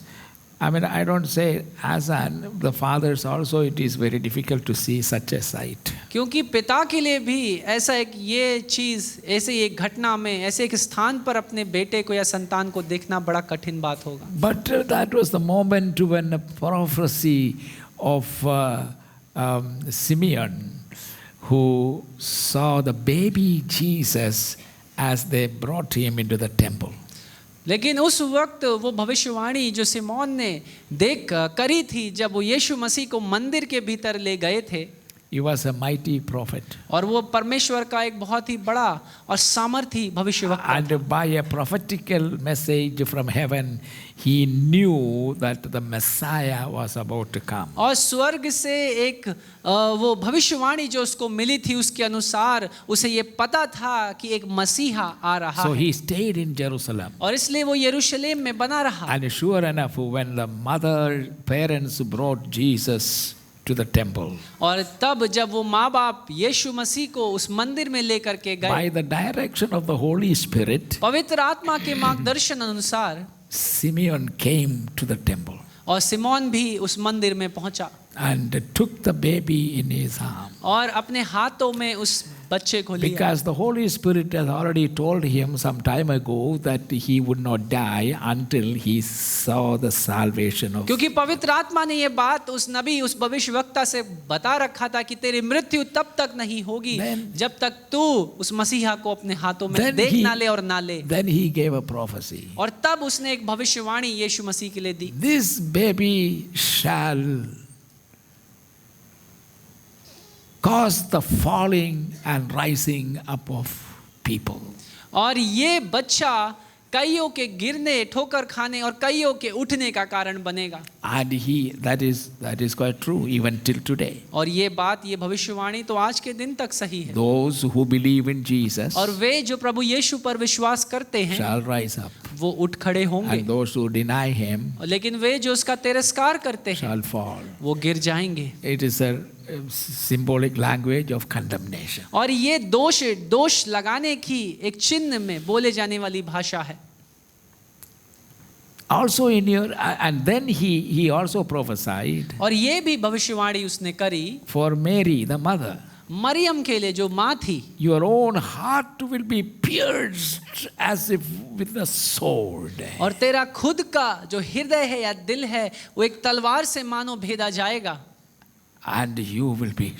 I mean, I don't say as the fathers also, it is very difficult to see such a sight. क्योंकि पिता के लिए भी ऐसा एक ये चीज़ ऐसे एक घटना में ऐसे एक स्थान पर अपने बेटे को या संतान को देखना बड़ा कठिन बात होगा. But that was the moment when the prophecy of Simeon, who saw the baby Jesus as they brought him into the temple. लेकिन उस वक्त वो भविष्यवाणी जो सिमोन ने देख करी थी जब वो यीशु मसीह को मंदिर के भीतर ले गए थे. He was a mighty prophet. और वो परमेश्वर का एक बहुत ही बड़ा और सामर्थी भविष्यवक्ता. And by a prophetical message from heaven, he knew that the Messiah was about to come. और स्वर्ग से एक वो भविष्यवाणी जो उसको मिली थी उसके अनुसार उसे ये पता था कि एक मसीहा आ रहा So है. he stayed in Jerusalem. और इसलिए वो यरूशलेम में बना रहा. And sure enough, when the parents brought Jesus to the temple, और तब जब वो माँ बाप यीशु मसीह को उस मंदिर में लेकर के गए, by the direction of the Holy Spirit, पवित्र आत्मा के मार्गदर्शन अनुसार Simeon came to the temple और सिमोन भी उस मंदिर में पहुंचा and took the baby in his arm. और अपने हाथों में उस बच्चे को लिया. Because the Holy Spirit has already told him some time ago that he would not die until he saw the salvation of. क्योंकि पवित्र आत्मा ने ये बात उस नबी उस भविष्यवक्ता से बता रखा था कि तेरी मृत्यु तब तक नहीं होगी जब तक तू उस मसीहा को अपने हाथों में देख ना ले और ना ले. Then he gave a prophecy. और तब उसने एक भविष्यवाणी यीशु मसीह के लिए दी. This baby shall cause the falling and rising up of people. और ये बच्चा कईयों के गिरने ठोकर खाने और कईयों के उठने का कारण बनेगा. And that is quite true even till today. और ये बात ये भविष्यवाणी तो आज के दिन तक सही है. Those who believe in Jesus और वे जो प्रभु यीशु पर विश्वास करते हैं shall rise up. वो उठ खड़े होंगे. And those who deny him लेकिन वे जो उसका तिरस्कार करते हैं shall fall. वो गिर जाएंगे. It is a symbolic language of condemnation. और ये दोष लगाने की एक चिन्ह में बोले जाने वाली भाषा है. Also and then he also prophesied और ये भी भविष्यवाणी उसने करी for Mary the mother. Maryam के लिए जो माँ थी. Your own heart will be pierced as if with a sword. और तेरा खुद का जो हृदय है या दिल है वो एक तलवार से मानो भेदा जाएगा. And you will be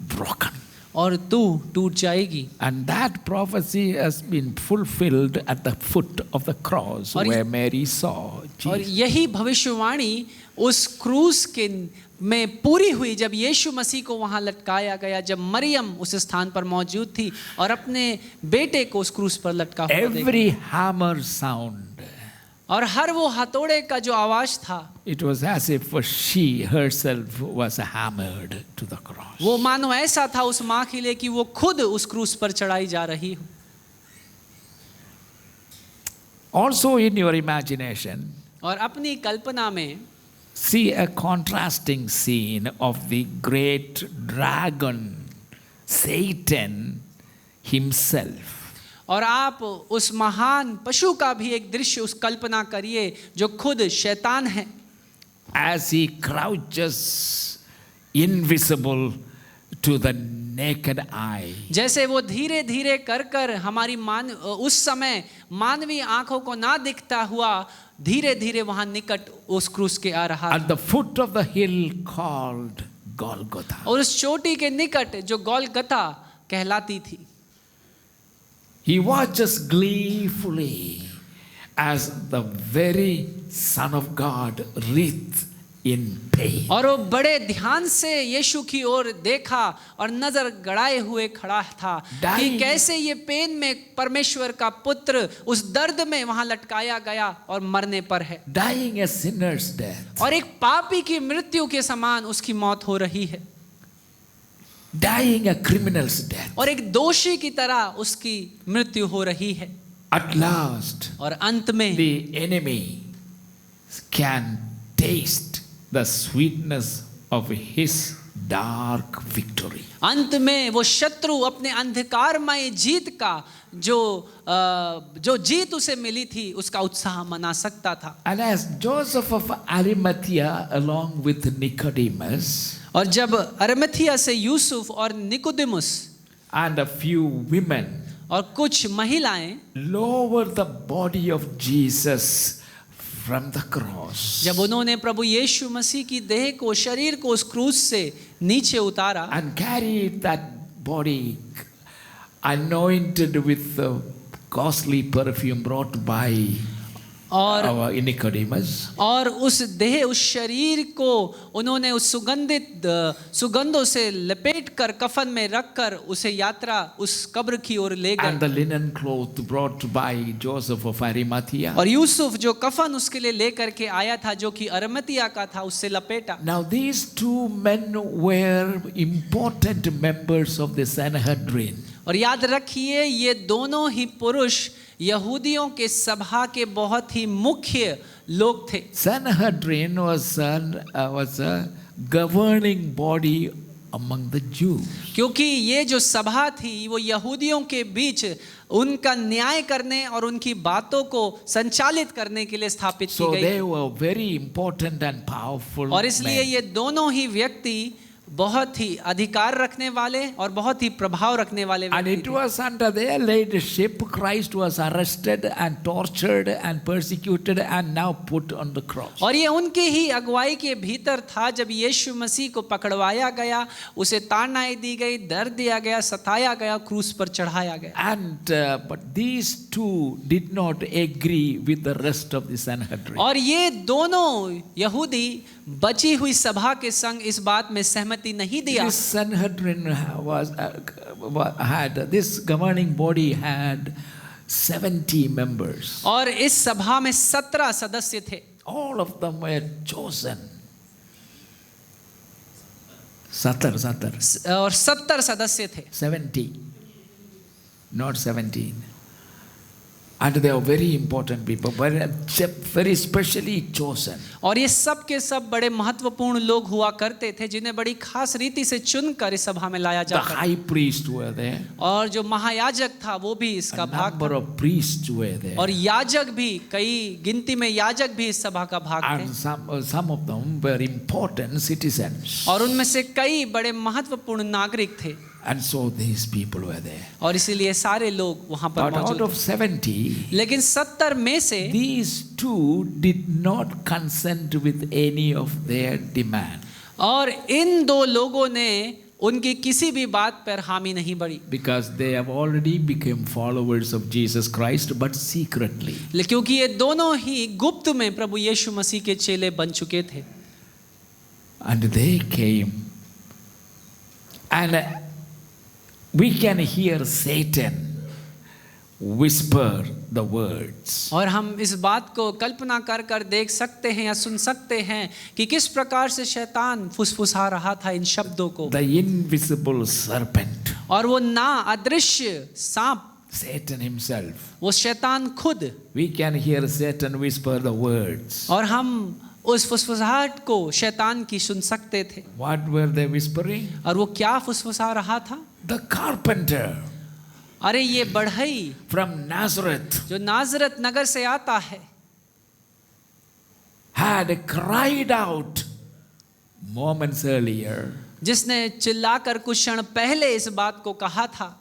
broken. और तू टूट जाएगी. And that prophecy has been fulfilled at the foot of the cross where Mary saw Jesus. और यही भविष्यवाणी उस क्रूस के में पूरी हुई जब यीशु मसीह को वहां लटकाया गया, जब मरियम उस स्थान पर मौजूद थी और अपने बेटे को उस क्रूस पर लटका हुआ देखा. Every hammer sound, और हर वो हथौड़े का जो आवाज था, it was as if she herself was hammered to the cross. वो मानो ऐसा था उस माँ के लिए कि वो खुद उस क्रूस पर चढ़ाई जा रही हो. Also in your imagination, और अपनी कल्पना में see a contrasting scene of the great dragon, Satan himself. और आप उस महान पशु का भी एक दृश्य उस कल्पना करिए जो खुद शैतान है. As he crouches invisible to the naked eye. जैसे वो धीरे धीरे कर कर हमारी उस समय मानवीय आंखों को ना दिखता हुआ धीरे धीरे वहां निकट उस क्रूस के आ रहा. At the foot of the hill called Golgotha. और उस चोटी के निकट जो गोलगथा कहलाती थी. He watches gleefully as the very Son of God writhed in pain. और वो बड़े ध्यान से यीशु की ओर देखा और नजर गड़ाए हुए खड़ा था कि कैसे ये पेन में परमेश्वर का पुत्र उस दर्द में वहां लटकाया गया और मरने पर है. Dying a sinner's death. और एक पापी की मृत्यु के समान उसकी मौत हो रही है. Dying a criminal's death. और एक दोषी की तरह उसकी मृत्यु हो रही है. At last, और अंत में the enemy can taste the sweetness of his dark victory. अंत में वो शत्रु अपने अंधकारमय जीत का जो जीत उसे मिली थी उसका उत्साह मना सकता था। And as Joseph of Arimathea along with Nicodemus और जब अरमथिया से यूसुफ और Nicodemus and a few women और कुछ महिलाएं lowered the body of Jesus from the cross जब उन्होंने प्रभु यीशु मसीह की देह को, शरीर को उस क्रूस से नीचे उतारा and carried that body anointed with the costly perfume brought by और our Nicodemus, और उस देह, उस शरीर को उन्होंने उस सुगंधों से लपेट कर कफन में रखकर उसे यात्रा उस कब्र की ओर ले and गए। the linen cloth brought by Joseph of Arimathea. और यूसुफ जो कफन उसके लिए लेकर के आया था जो कि अरमतिया का था, उससे लपेटा। Now these two men were important members of the Sanhedrin. और याद रखिए ये दोनों ही पुरुष यहूदियों के सभा के बहुत ही मुख्य लोग थे। Sanhedrin was a governing body among the Jews. क्योंकि ये जो सभा थी वो यहूदियों के बीच उनका न्याय करने और उनकी बातों को संचालित करने के लिए स्थापित की So गई। they were very important and powerful और इसलिए men. ये दोनों ही व्यक्ति बहुत ही अधिकार रखने वाले और बहुत ही प्रभाव रखने वाले And व्यक्ति it थे। was under their leadership Christ was arrested and tortured and persecuted and now put on the cross. और ये उनके ही अगुवाई के भीतर था जब यीशु मसीह को पकड़वाया गया, उसे ताड़नाएं दी गई, दर्द दिया गया, सताया गया, क्रूस पर चढ़ाया गया। And but these two did not agree with the rest of the Sanhedrin. और ये दोनों यहूदी बची हुई सभा के संग इस बात में सहमति नहीं दिया। This Sanhedrin this governing body had 70 members. और इस सभा में 17 सदस्य थे। All of them were chosen. 70 और 70 सदस्य थे। 70, not 17. And they are very important people, very specially chosen. और ये सब के सब बड़े महत्वपूर्ण लोग हुआ करते थे जिन्हें बड़ी खास रीति से चुनकर इस सभा में लाया The जाता था। high priests were there. और जो महायाजक था वो भी इसका A भाग number था। of priests were there. और याजक भी, कई गिनती में याजक भी इस सभा का भाग थे। And some of them were important citizens. और उनमें से कई बड़े महत्वपूर्ण नागरिक थे। And so these people were there. और इसीलिए सारे लोग वहां पर But out मौजूद of थे। 70, लेकिन 70 में से these two did not consent with any of their demand. और इन दो लोगों ने उनकी किसी भी बात पर हामी नहीं बढ़ी। Because they have already become followers of Jesus Christ, but secretly. क्योंकि ये दोनों ही गुप्त में प्रभु यीशु मसीह के चेले बन चुके थे। And they came. And we can hear Satan whisper the words. और हम इस बात को कल्पना कर कर देख सकते हैं या सुन सकते हैं कि किस प्रकार से शैतान फुसफुसा रहा था इन शब्दों को। The invisible serpent, और वो ना अदृश्य सांप, Satan himself. वो शैतान खुद, We can hear Satan whisper the words. और हम उस फुसफुसाहट को शैतान की सुन सकते थे। What were they whispering? और वो क्या फुसफुसा रहा था? The carpenter अरे ये बढ़ई from Nazareth जो नाजरत नगर से आता है had cried out moments earlier. जिसने चिल्लाकर कुछ क्षण पहले इस बात को कहा था।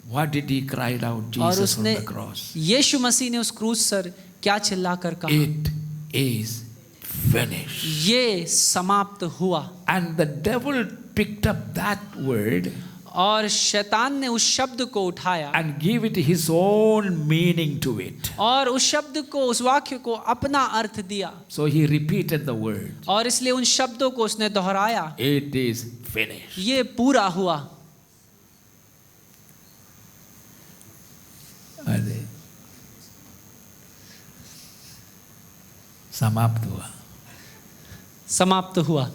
What did he cry out, और Jesus from उसने the cross? यीशु मसीह ने उस क्रूस पर क्या चिल्लाकर कहा? It is finished. ये समाप्त हुआ। And the devil picked up that word और शैतान ने उस शब्द को उठाया and gave it his own meaning to it. और उस शब्द को, उस वाक्य को अपना अर्थ दिया। So he repeated the word. और इसलिए उन शब्दों को उसने दोहराया, It is finished. ये पूरा हुआ। अरे समाप्त हुआ। समाप्त हुआ।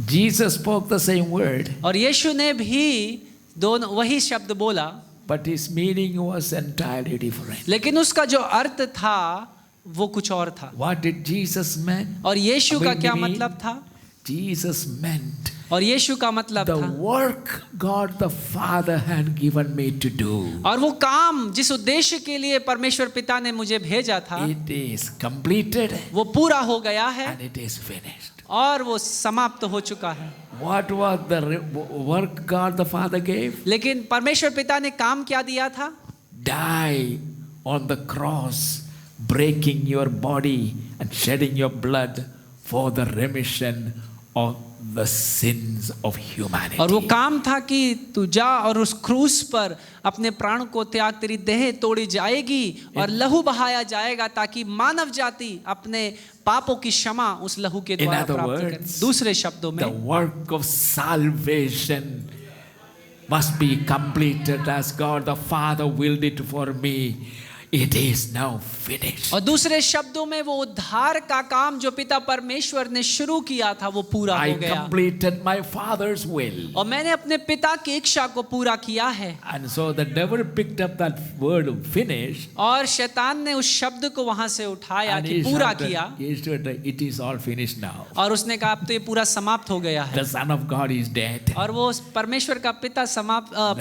Jesus spoke the same word, और यीशु ने भी दोनों वही शब्द बोला, but his meaning was entirely different. लेकिन उसका जो अर्थ था वो कुछ और था। What did Jesus meant? और यीशु का क्या Mean? मतलब था? Jesus meant और यीशु का मतलब the था work God the Father had given me to do. और वो काम जिस उद्देश्य के लिए परमेश्वर पिता ने मुझे भेजा था It is completed वो पूरा हो गया है and it is finished. और वो समाप्त हो चुका है। What was the work God the Father gave? लेकिन परमेश्वर पिता ने काम क्या दिया था? Die on the cross, breaking your body and shedding your blood for the remission of the sins of humanity. और वो काम था कि तू जा और उस क्रूस पर अपने प्राण को त्याग, तेरी देह तोड़ी जाएगी और लहू बहाया जाएगा ताकि मानव जाति अपने पापों की क्षमा उस लहू के द्वारा प्राप्त करे। दूसरे शब्दों में the work of salvation must be completed as God the Father willed it for me. It is now finished. और दूसरे शब्दों में वो उद्धार का काम जो पिता परमेश्वर ने शुरू किया था वो पूरा I हो गया। completed my Father's will. और मैंने अपने पिता की इच्छा को पूरा किया है। And so the devil picked up that word finish. और शैतान ने उस शब्द को वहां से उठाया And कि पूरा किया he said, it is all finished now. और उसने कहा अब तो ये पूरा समाप्त हो गया है। The Son of God is dead. और वो परमेश्वर का पिता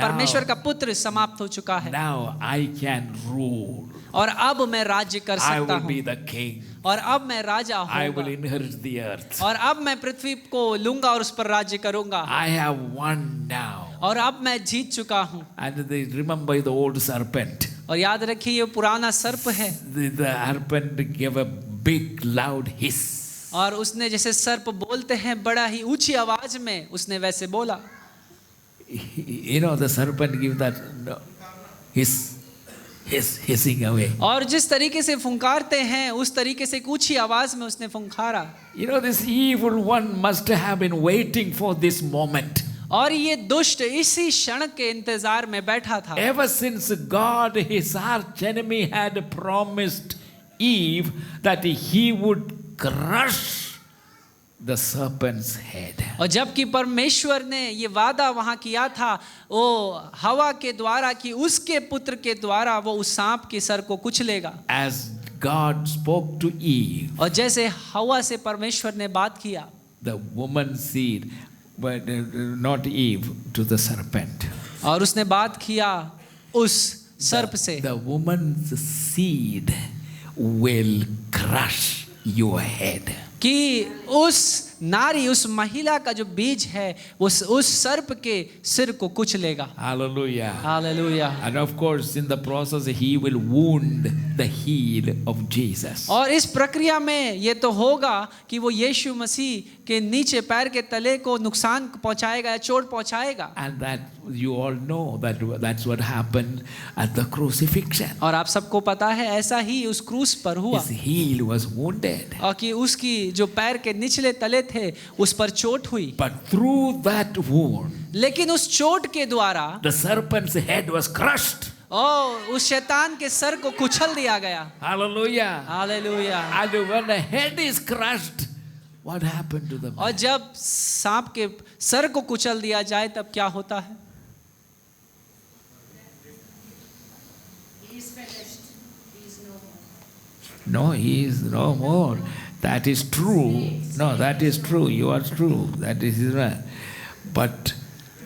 परमेश्वर का पुत्र समाप्त हो चुका है। Now I can rule. और अब मैं राज्य कर I सकता will be हूँ the king. और अब मैं राजा I will हूँ inherit the earth. और अब मैं पृथ्वी को लूंगा और उस पर राज्य करूंगा I have won now. और अब मैं जीत चुका हूँ। And they remember the old serpent. और याद रखिए ये पुराना सर्प है The serpent gave a big loud hiss. और उसने जैसे सर्प बोलते हैं बड़ा ही ऊंची आवाज में उसने वैसे बोला। You know, the serpent gave that hissing away. और जिस तरीके से फुंकारते हैं उस तरीके से एक ऊंची आवाज में उसने फुंकारा। You know, this evil one must have been waiting for this moment. और ये दुष्ट इसी क्षण के इंतजार में बैठा था। Ever since God, his arch enemy, had promised Eve that he would crush the serpent's head. और जबकि परमेश्वर ने ये वादा वहां किया था वो हवा के द्वारा कि उसके पुत्र के द्वारा वो उस सांप के सर को कुचलेगा। As God spoke to Eve, और जैसे हवा से परमेश्वर ने बात किया, the woman's seed, but not Eve, to the serpent. और उसने बात किया उस सर्प से, The woman's seed will crush your head. कि उस नारी उस महिला का जो बीज है वो उस सर्प के सिर को कुचलेगा। Hallelujah. Hallelujah. And of course, in the process, he will wound the heel of Jesus. और इस प्रक्रिया में ये तो होगा कि वो यीशु मसीह के नीचे पैर के तले को नुकसान पहुंचाएगा या चोट पहुंचाएगा। And that you all know that that's what happened at the crucifixion. और आप सबको पता है ऐसा ही उस क्रूस पर हुआ। His heel was wounded. और कि उसकी जो पैर के निचले तले थे उस पर चोट हुई। But through that wound, लेकिन उस चोट के द्वारा the serpent's head was crushed. और उस शैतान के सर को कुचल दिया गया। Hallelujah. Hallelujah. And when the head is crushed, what happened to the man? और जब सांप के सर को कुचल दिया जाए तब क्या होता है? No, he is no more. That is true. No, that is true. You are true. That is right. But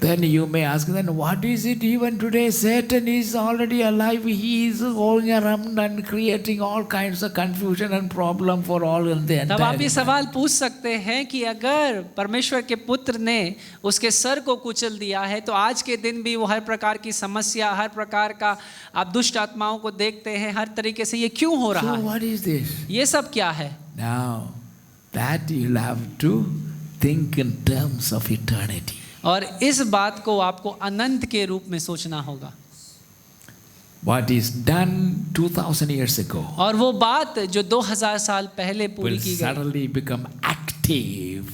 then you may ask, then what is it even today? Satan is already alive. He is going around and creating all kinds of confusion and problem for all in the तब आप ये entire. सवाल पूछ सकते हैं कि अगर परमेश्वर के पुत्र ने उसके सर को कुचल दिया है तो आज के दिन भी वो हर प्रकार की समस्या, हर प्रकार का आप दुष्ट आत्माओं को देखते हैं, हर तरीके से ये क्यों हो रहा So है? what is this? ये सब क्या है? Now, that you'll have to think in terms of eternity. और इस बात को आपको अनंत के रूप में सोचना होगा। What is done 2000 years ago और वो बात जो 2000 साल पहले पूरी will की गई suddenly become active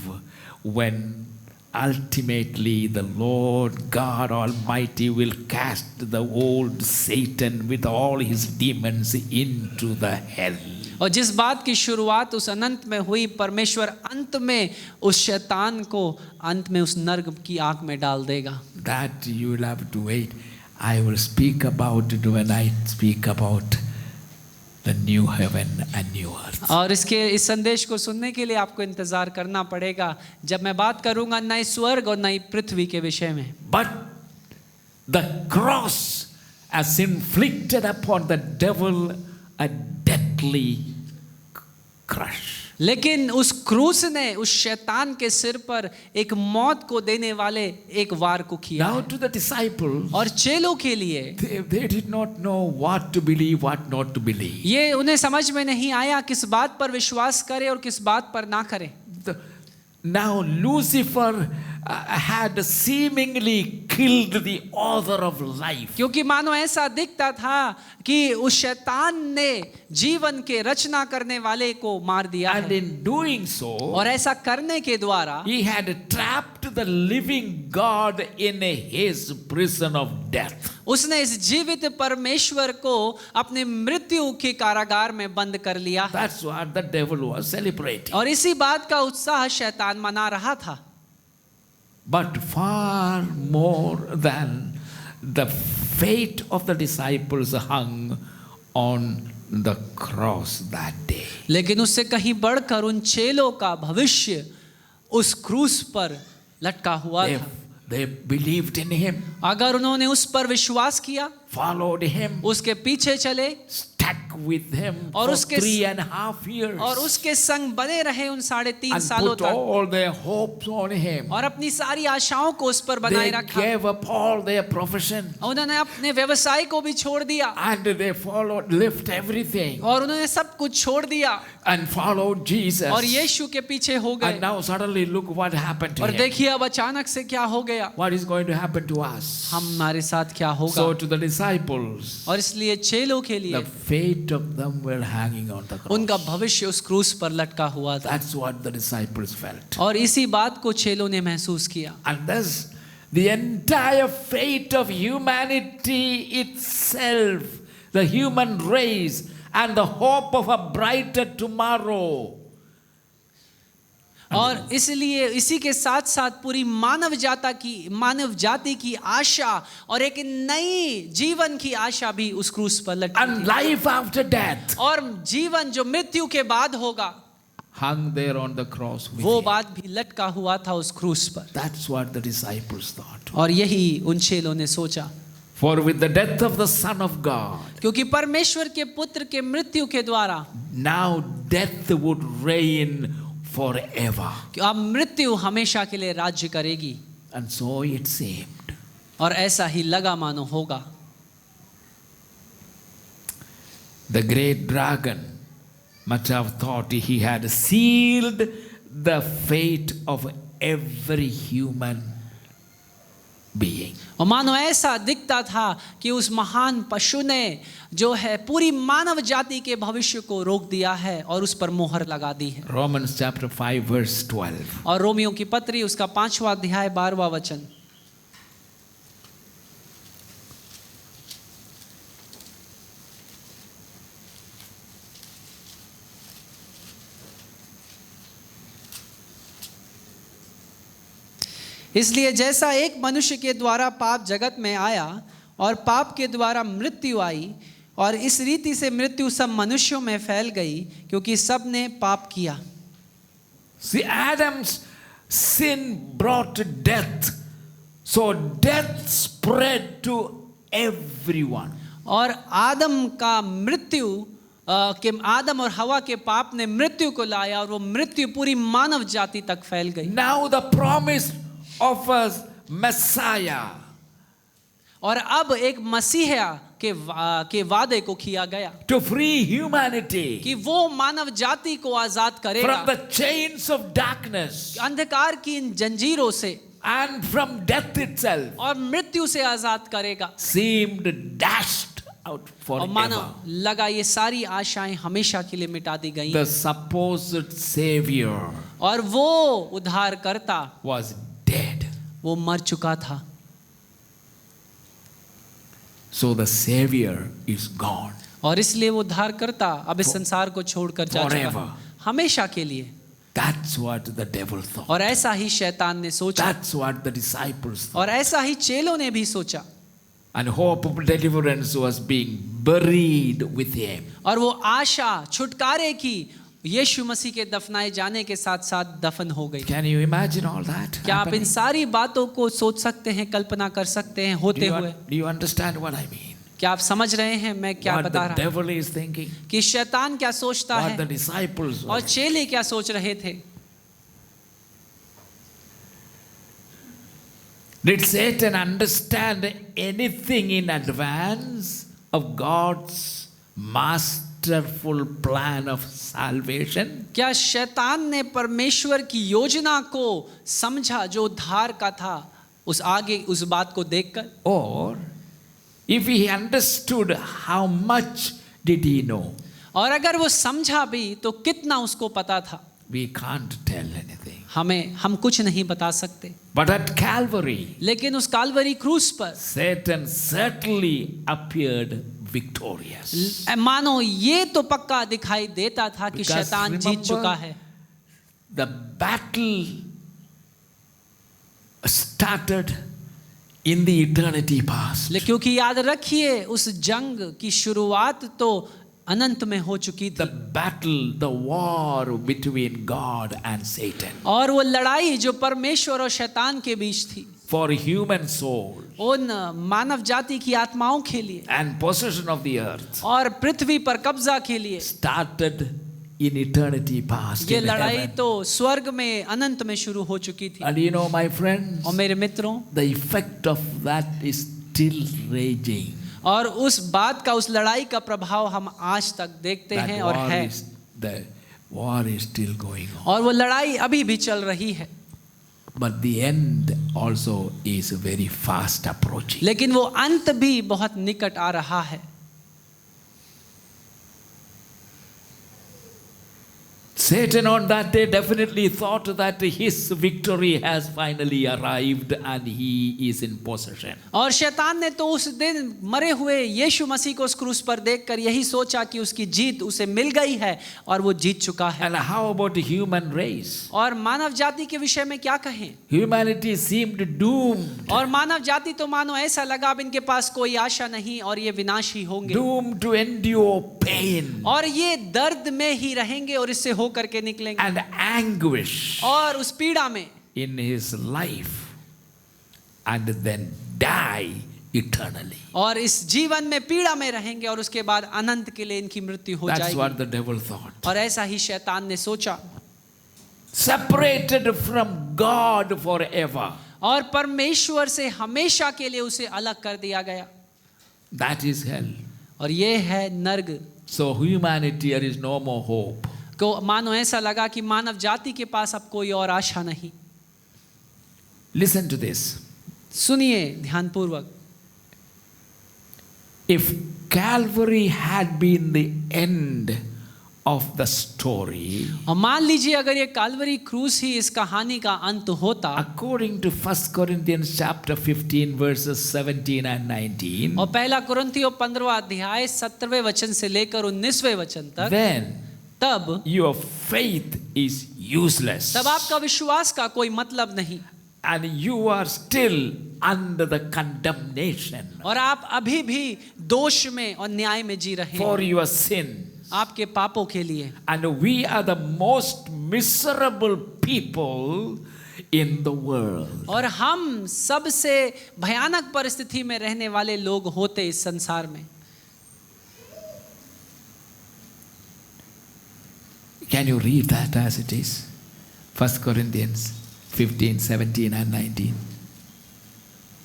when ultimately the Lord God Almighty will cast the old Satan with all his demons into the hell. और जिस बात की शुरुआत उस अनंत में हुई, परमेश्वर अंत में उस शैतान को अंत में उस नर्क की आग में डाल देगा। That you will have to wait. I will speak about it when I speak about the new heaven and new earth. और इस संदेश को सुनने के लिए आपको इंतजार करना पड़ेगा जब मैं बात करूंगा नए स्वर्ग और नई पृथ्वी के विषय में। But the cross has inflicted upon the devil a deadly crush. लेकिन उस क्रूस ने उस शैतान के सिर पर एक मौत को देने वाले एक वार को किया। Now to the disciples, और चेलों के लिए they did not know what to believe, what not to believe. ये उन्हें समझ में नहीं आया किस बात पर विश्वास करें और किस बात पर ना करें। Now Lucifer had seemingly killed the author of life. क्योंकि मानो ऐसा दिखता था कि उस शैतान ने जीवन के रचना करने वाले को मार दिया And है। in doing so, और ऐसा करने के द्वारा he had trapped the living God in his prison of death. उसने इस जीवित परमेश्वर को अपने मृत्यु के कारागार में बंद कर लिया। That's what the devil was celebrating. और इसी बात का उत्साह शैतान मना रहा था। But far more than the fate of the disciples hung on the cross that day. लेकिन उससे कहीं बढ़कर उन चेलों का भविष्य उस क्रूस पर लटका हुआ था। They believed in him, अगर उन्होंने उस पर विश्वास किया, followed him, उसके पीछे चले stuck with him और for उसके 3.5 years, और उसके संग बने रहे उन 3.5 and सालों put तक all their hopes on him. और अपनी सारी आशाओं को उस पर बनाए They रखा। gave up all their profession, उन्होंने अपने व्यवसाय को भी छोड़ दिया and they left everything और उन्होंने सब कुछ छोड़ दिया and followed Jesus. और यीशु के पीछे हो And गए। now suddenly look what happened to और him. देखिए अब अचानक से क्या हो गया, What is going to happen to us? हमारे साथ क्या होगा। So to the disciples, और इसलिए चेलों के लिए the fate of them were hanging on the cross. उनका भविष्य उस क्रूस पर लटका हुआ था। That's what the disciples felt. और इसी बात को चेलों ने महसूस किया। And thus, the entire fate of humanity itself, the human race, and the hope of a brighter tomorrow. और इसलिए इसी के साथ साथ पूरी मानव जाति की आशा और एक नई जीवन की आशा भी उस क्रूस पर लटकी And थी। life after death और जीवन जो मृत्यु के बाद होगा hung there on the cross with वो him. बात भी लटका हुआ था उस क्रूस पर। That's what the disciples thought. और यही उन चेलों ने सोचा, For with the death of the Son of God, क्योंकि परमेश्वर के पुत्र के मृत्यु के द्वारा now death would reign forever. कि अब मृत्यु हमेशा के लिए राज्य करेगी। And so it seemed. और ऐसा ही लगा मानो होगा। The great dragon must have thought he had sealed the fate of every human being. और मानो ऐसा दिखता था कि उस महान पशु ने जो है पूरी मानव जाति के भविष्य को रोक दिया है और उस पर मोहर लगा दी है। Romans chapter 5 verse 12. और रोमियो की पत्री उसका 5वां अध्याय 12वां वचन। इसलिए जैसा एक मनुष्य के द्वारा पाप जगत में आया और पाप के द्वारा मृत्यु आई और इस रीति से मृत्यु सब मनुष्यों में फैल गई क्योंकि सब ने पाप किया। See, Adam's sin brought death. So death spread to everyone. और आदम का मृत्यु कि आदम और हवा के पाप ने मृत्यु को लाया और वो मृत्यु पूरी मानव जाति तक फैल गई। Now the promise of a Messiah. और अब एक मसीहा के वादे को किया गया To free humanity कि वो मानव जाति को आजाद करेगा from the chains of darkness अंधकार की इन जंजीरों से and from death itself, और मृत्यु से आजाद करेगा। seemed dashed out और मानो forever. लगा ये सारी आशाएं हमेशा के लिए मिटा दी गई The supposed Savior और वो उद्धारकर्ता was dead. वो मर चुका था। So the Savior is gone. और इसलिए वो उद्धारकर्ता अब इस संसार को छोड़कर जा चुका Forever. है हमेशा के लिए। That's what the devil thought. और ऐसा ही शैतान ने सोचा That's what the disciples thought. और ऐसा ही चेलों ने भी सोचा। and hope of deliverance was being buried with him. और वो आशा छुटकारे की यीशु मसीह के दफनाए जाने के साथ साथ दफन हो गई। Can you imagine all that? क्या आप इन happening? सारी बातों को सोच सकते हैं, कल्पना कर सकते हैं होते हुए? Do you understand what I mean? क्या आप समझ रहे हैं मैं क्या What बता the रहा हूँ? devil is thinking, कि शैतान क्या सोचता what the है disciples और were. चेले क्या सोच रहे थे? Did Satan understand anything in advance of God's masterful plan of salvation? क्या शैतान ने परमेश्वर की योजना को समझा जो उद्धार का था उस आगे उस बात को देखकर? Or if he understood, how much did he know? और अगर वो समझा भी तो कितना उसको पता था? We can't tell anything. हम कुछ नहीं बता सकते। But at Calvary, लेकिन उस काल्वरी क्रूस पर Satan certainly appeared victorious. मानो ये तो पक्का दिखाई देता था कि Because शैतान जीत remember, चुका है। The battle started in the eternity past. क्योंकि याद रखिए उस जंग की शुरुआत तो अनंत में हो चुकी The थी battle, the war between God and Satan और वो लड़ाई जो परमेश्वर और शैतान के बीच थी for human soul उन मानव जाति की आत्माओं के लिए and possession of the earth और पृथ्वी पर कब्जा के लिए started in eternity past. ये In लड़ाई heaven. तो स्वर्ग में अनंत में शुरू हो चुकी थी। And you know, my friends, और मेरे मित्रों, the effect of that is still raging. और उस बात का उस लड़ाई का प्रभाव हम आज तक देखते That हैं और है the war is still going on. और वो लड़ाई अभी भी चल रही है। But the end also is very fast approaching. लेकिन वो अंत भी बहुत निकट आ रहा है। Satan on that day definitely thought that his victory has finally arrived and he is in possession. और शैतान ने तो उस दिन मरे हुए यीशु मसीह को उस क्रूस पर देखकर यही सोचा कि उसकी जीत उसे मिल गई है और वो जीत चुका है। And how about the human race? और मानव जाति के विषय में क्या कहें? Humanity seemed doomed. और मानव जाति तो मानो ऐसा लगा अब इनके पास कोई आशा नहीं और ये विनाशी होंगे Doomed to endure pain और ये दर्द में ही रहेंगे और इससे होकर के निकलेंगे and anguish और उस पीड़ा में in his life and then die eternally. और इस जीवन में पीड़ा में रहेंगे और उसके बाद अनंत के लिए इनकी मृत्यु हो That's जाएगी। what the devil thought. और ऐसा ही शैतान ने सोचा Separated from God forever. और परमेश्वर से हमेशा के लिए उसे अलग कर दिया गया। That is hell. और ये है नर्क। So humanity, there is no more hope. को मानो ऐसा लगा कि मानव जाति के पास अब कोई और आशा नहीं। Listen to this. सुनिए ध्यानपूर्वक। If Calvary had been the end of the story, और मान लीजिए अगर ये काल्वरी क्रूस ही इस कहानी का अंत होता, according to 1 Corinthians chapter 15 verses 17 and 19, और पहला कुरिन्थियों 15वां अध्याय 17वें वचन से लेकर 19वें वचन तक, then तब your faith is useless तब आपका विश्वास का कोई मतलब नहीं and you are still under the condemnation और आप अभी भी दोष में और न्याय में जी रहे for हैं your sin. आपके पापों के लिए। And we are the most miserable people in the world. और हम सबसे भयानक परिस्थिति में रहने वाले लोग होते इस संसार में। Can you read that as it is? 1 Corinthians 15, 17 and 19.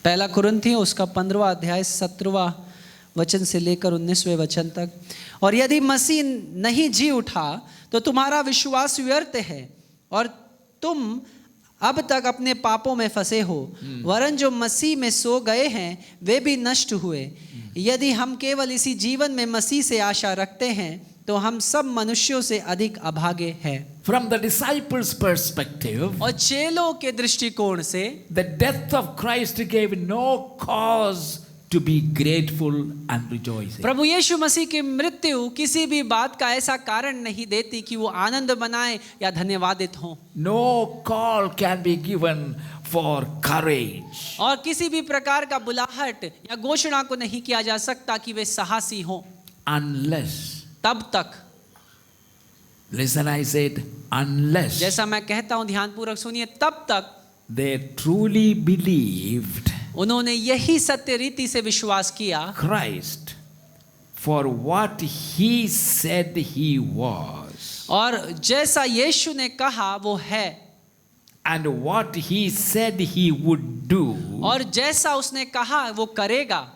पहला कुरिन्थियों उसका 15वां अध्याय 17वां वचन से लेकर 19वें वचन तक। और यदि मसीह नहीं जी उठा तो तुम्हारा विश्वास व्यर्थ है और तुम अब तक अपने पापों में फंसे हो, वरन जो मसीह में सो गए हैं वे भी नष्ट हुए। यदि हम केवल इसी जीवन में मसीह से आशा रखते हैं तो हम सब मनुष्यों से अधिक अभागे हैं। From the disciples' perspective, और चेलों के दृष्टिकोण से the death of Christ gave no cause to be grateful and rejoicing. प्रभु यीशु मसीह की मृत्यु किसी भी बात का ऐसा कारण नहीं देती कि वो आनंद मनाए या धन्यवादित हो। No call can be given for courage और किसी भी प्रकार का बुलाहट या घोषणा को नहीं किया जा सकता कि वे साहसी हों unless, तब तक। listen, I said, unless जैसा मैं कहता हूं, ध्यानपूर्वक सुनिए, तब तक they truly believed उन्होंने यही सत्य रीति से विश्वास किया Christ for what he said he was, और जैसा यीशु ने कहा वो है, and what he said he would do और जैसा उसने कहा वो करेगा,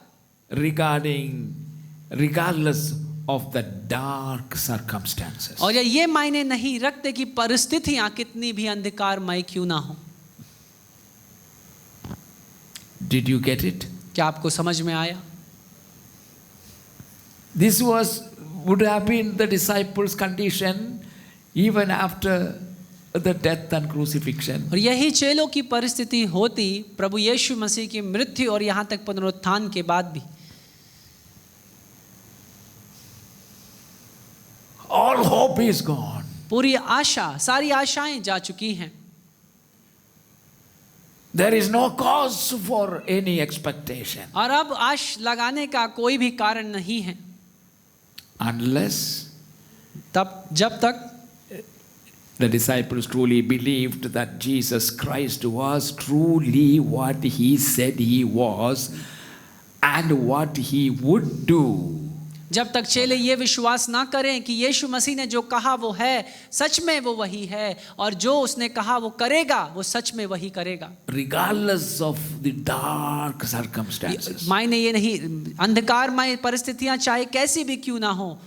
regardless of the dark circumstances. और ये मायने नहीं रखते कि परिस्थितियां कितनी भी अंधकारमय क्यों ना हो। Did you get it? क्या आपको समझ में आया? This would have been the disciples' condition even after the death and crucifixion. और यही चेलों की परिस्थिति होती प्रभु यीशु मसीह की मृत्यु और यहाँ तक पुनरुत्थान के बाद भी। All hope is gone. पूरी आशा, सारी आशाएं जा चुकी हैं। There is no cause for any expectation और अब आश लगाने का कोई भी कारण नहीं है, unless जब तक the disciples truly believed that Jesus Christ was truly what he said he was and what he would do. जब तक चेले ये विश्वास ना करें कि यीशु मसीह ने जो कहा वो है, सच में वो वही है, और जो उसने कहा वो करेगा, वो सच में वही करेगा, Regardless of the dark circumstances. मायने ये नहीं, अंधकारमय परिस्थितियां चाहे कैसी भी क्यों ना हो।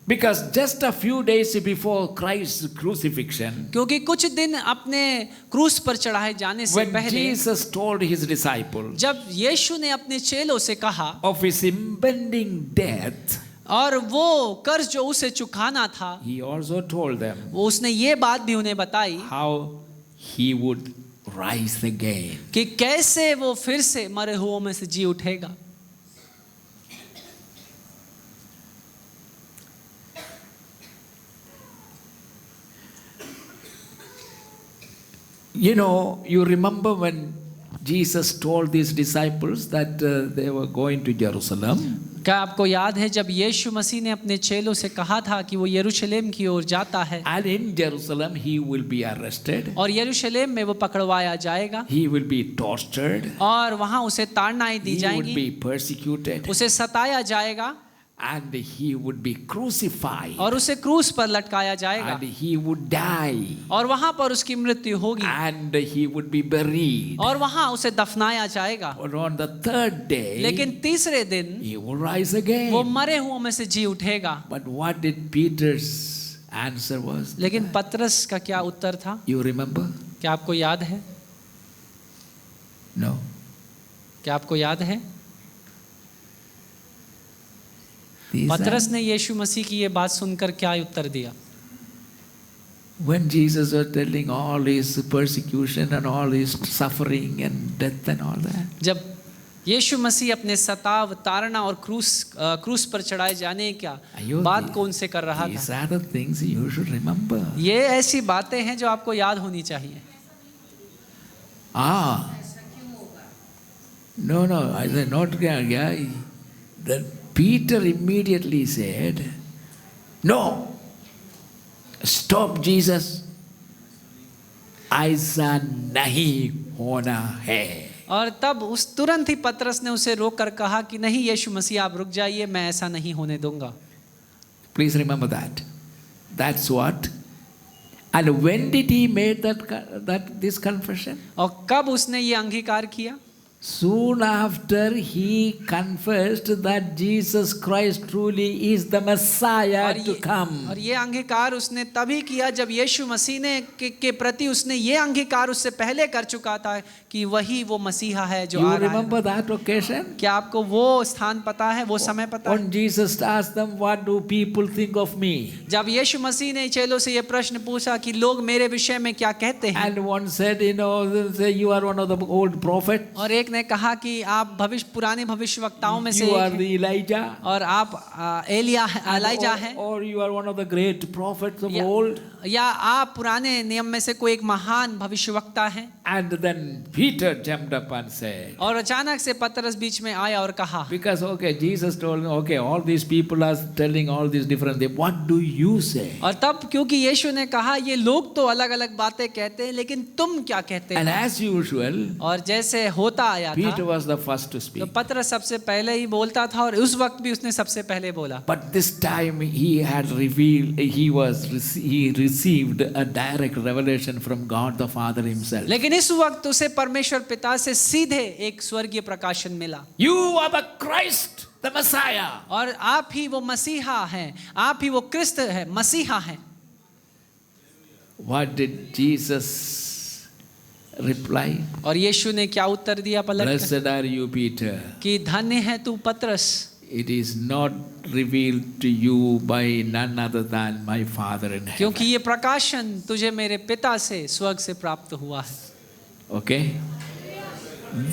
Because just a few days before Christ's crucifixion, क्योंकि कुछ दिन अपने क्रूस पर चढ़ाए जाने से when पहले Jesus told his disciples जब यीशु ने अपने चेलों से कहा of his impending death, और वो कर्ज जो उसे चुकाना था, he also told them वो उसने ये बात भी उन्हें बताई how he would rise again. कि कैसे वो फिर से मरे हुओं में से जी उठेगा। You know, you remember when Jesus told these disciples that they were going to Jerusalem? क्या आपको याद है जब यीशु मसीह ने अपने चेलों से कहा था कि वो यरूशलेम की ओर जाता है, And in Jerusalem he will be arrested, और यरूशलेम में वो पकड़वाया जाएगा, he will be tortured, और वहां उसे ताड़नाएं दी he would जाएंगी, be persecuted, उसे सताया जाएगा, and he would be crucified, और उसे क्रूस पर लटकाया जाएगा, and he would die, और वहां पर उसकी मृत्यु होगी, and he would be buried. और वहां उसे दफनाया जाएगा। But on the third day, लेकिन तीसरे दिन he will rise वो again. मरे हुओं में से जी उठेगा। But what did Peter's answer was? लेकिन पतरस का क्या उत्तर था? You remember? क्या आपको याद है? No. क्या आपको याद है? These पतरस are- ने यीशु मसीह की ये बात सुनकर क्या उत्तर दिया? When Jesus was telling all his persecution and all his suffering and death and all that, जब यीशु मसीह अपने सताव, ताड़ना और क्रूस पर चढ़ाए जाने का अयो, बात को उनसे कर रहा these था। are the things you should remember. ये ऐसी बातें हैं जो आपको याद होनी चाहिए। No, I said not guy. Then Peter immediately said, "No, stop, Jesus. ऐसा नहीं होना है." और तब उस तुरंत ही पतरस ने उसे रोक कर कहा कि नहीं यीशु मसीह, आप रुक जाइए, मैं ऐसा नहीं होने दूंगा। Please remember that. That's what. And when did he make this confession? और कब उसने ये अंगीकार किया? Soon after he confessed that Jesus Christ truly is the Messiah to come. और ये अंगीकार उसने तभी किया जब यीशु मसीह ने के प्रति उसने ये अंगीकार उससे पहले कर चुका था कि वही वो मसीहा है जो You आ रहा है। remember that occasion? क्या आपको वो स्थान पता है, वो समय पता है? When Jesus asked them, "What do people think of me?" जब यीशु मसीह ने चेलों से ये प्रश्न पूछा कि लोग मेरे विषय में क्या कहते हैं, And one said, "You are one of the old prophets." और एक ने कहा कि आप पुराने भविष्यवक्ताओं में से You एक are हैं the Elijah. और आप एलिजा हैं, Or you are one of the great prophets of या, old. या आप पुराने नियम में से कोई एक महान भविष्यवक्ता हैं। And then Peter jumped up and said, और अचानक से पतरस बीच में आया और कहा, because okay, Jesus told me, okay, all these people are telling all these different things. What do you say? और तब क्योंकि यीशु ने कहा ये लोग तो अलग अलग बातें कहते हैं लेकिन तुम क्या कहते And हो? as usual, और जैसे होता आया Peter था was the first to तो speak. पतरस सबसे पहले ही बोलता था और उस वक्त भी उसने सबसे पहले बोला। But this time he had revealed, he received a direct revelation from God the Father himself. लेकिन इस वक्त उसे परमेश्वर पिता से सीधे एक स्वर्गीय प्रकाशन मिला। You are the Christ, the Messiah. और आप ही वो मसीहा हैं, आप ही वो क्रिस्त है, मसीहा हैं। What did Jesus reply? और यीशु ने क्या उत्तर दिया पलट कर? Blessed are you, Peter. कि धन्य है तू पतरस, It is not revealed to you by none other than my Father in heaven. क्योंकि ये प्रकाशन तुझे मेरे पिता से स्वर्ग से प्राप्त हुआ है। Okay?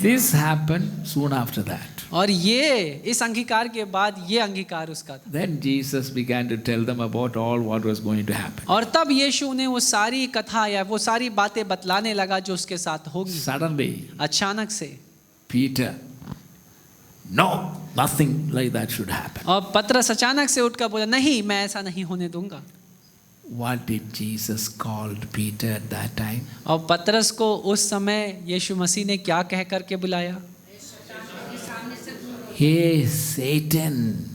This happened soon after that. और ये इस अंगीकार के बाद ये अंगीकार उसका था। Then Jesus began to tell them about all what was going to happen. और तब यीशु ने वो सारी कथा या वो सारी बातें बतलाने लगा जो उसके साथ होगी। Suddenly, अचानक से Peter, no, nothing like that should happen. और पतरस अचानक से उठकर बोला, नहीं, मैं ऐसा नहीं होने दूंगा। What did Jesus call Peter at that time? और पतरस को उस समय यीशु मसीह ने क्या कह करके बुलाया? Hey, Satan.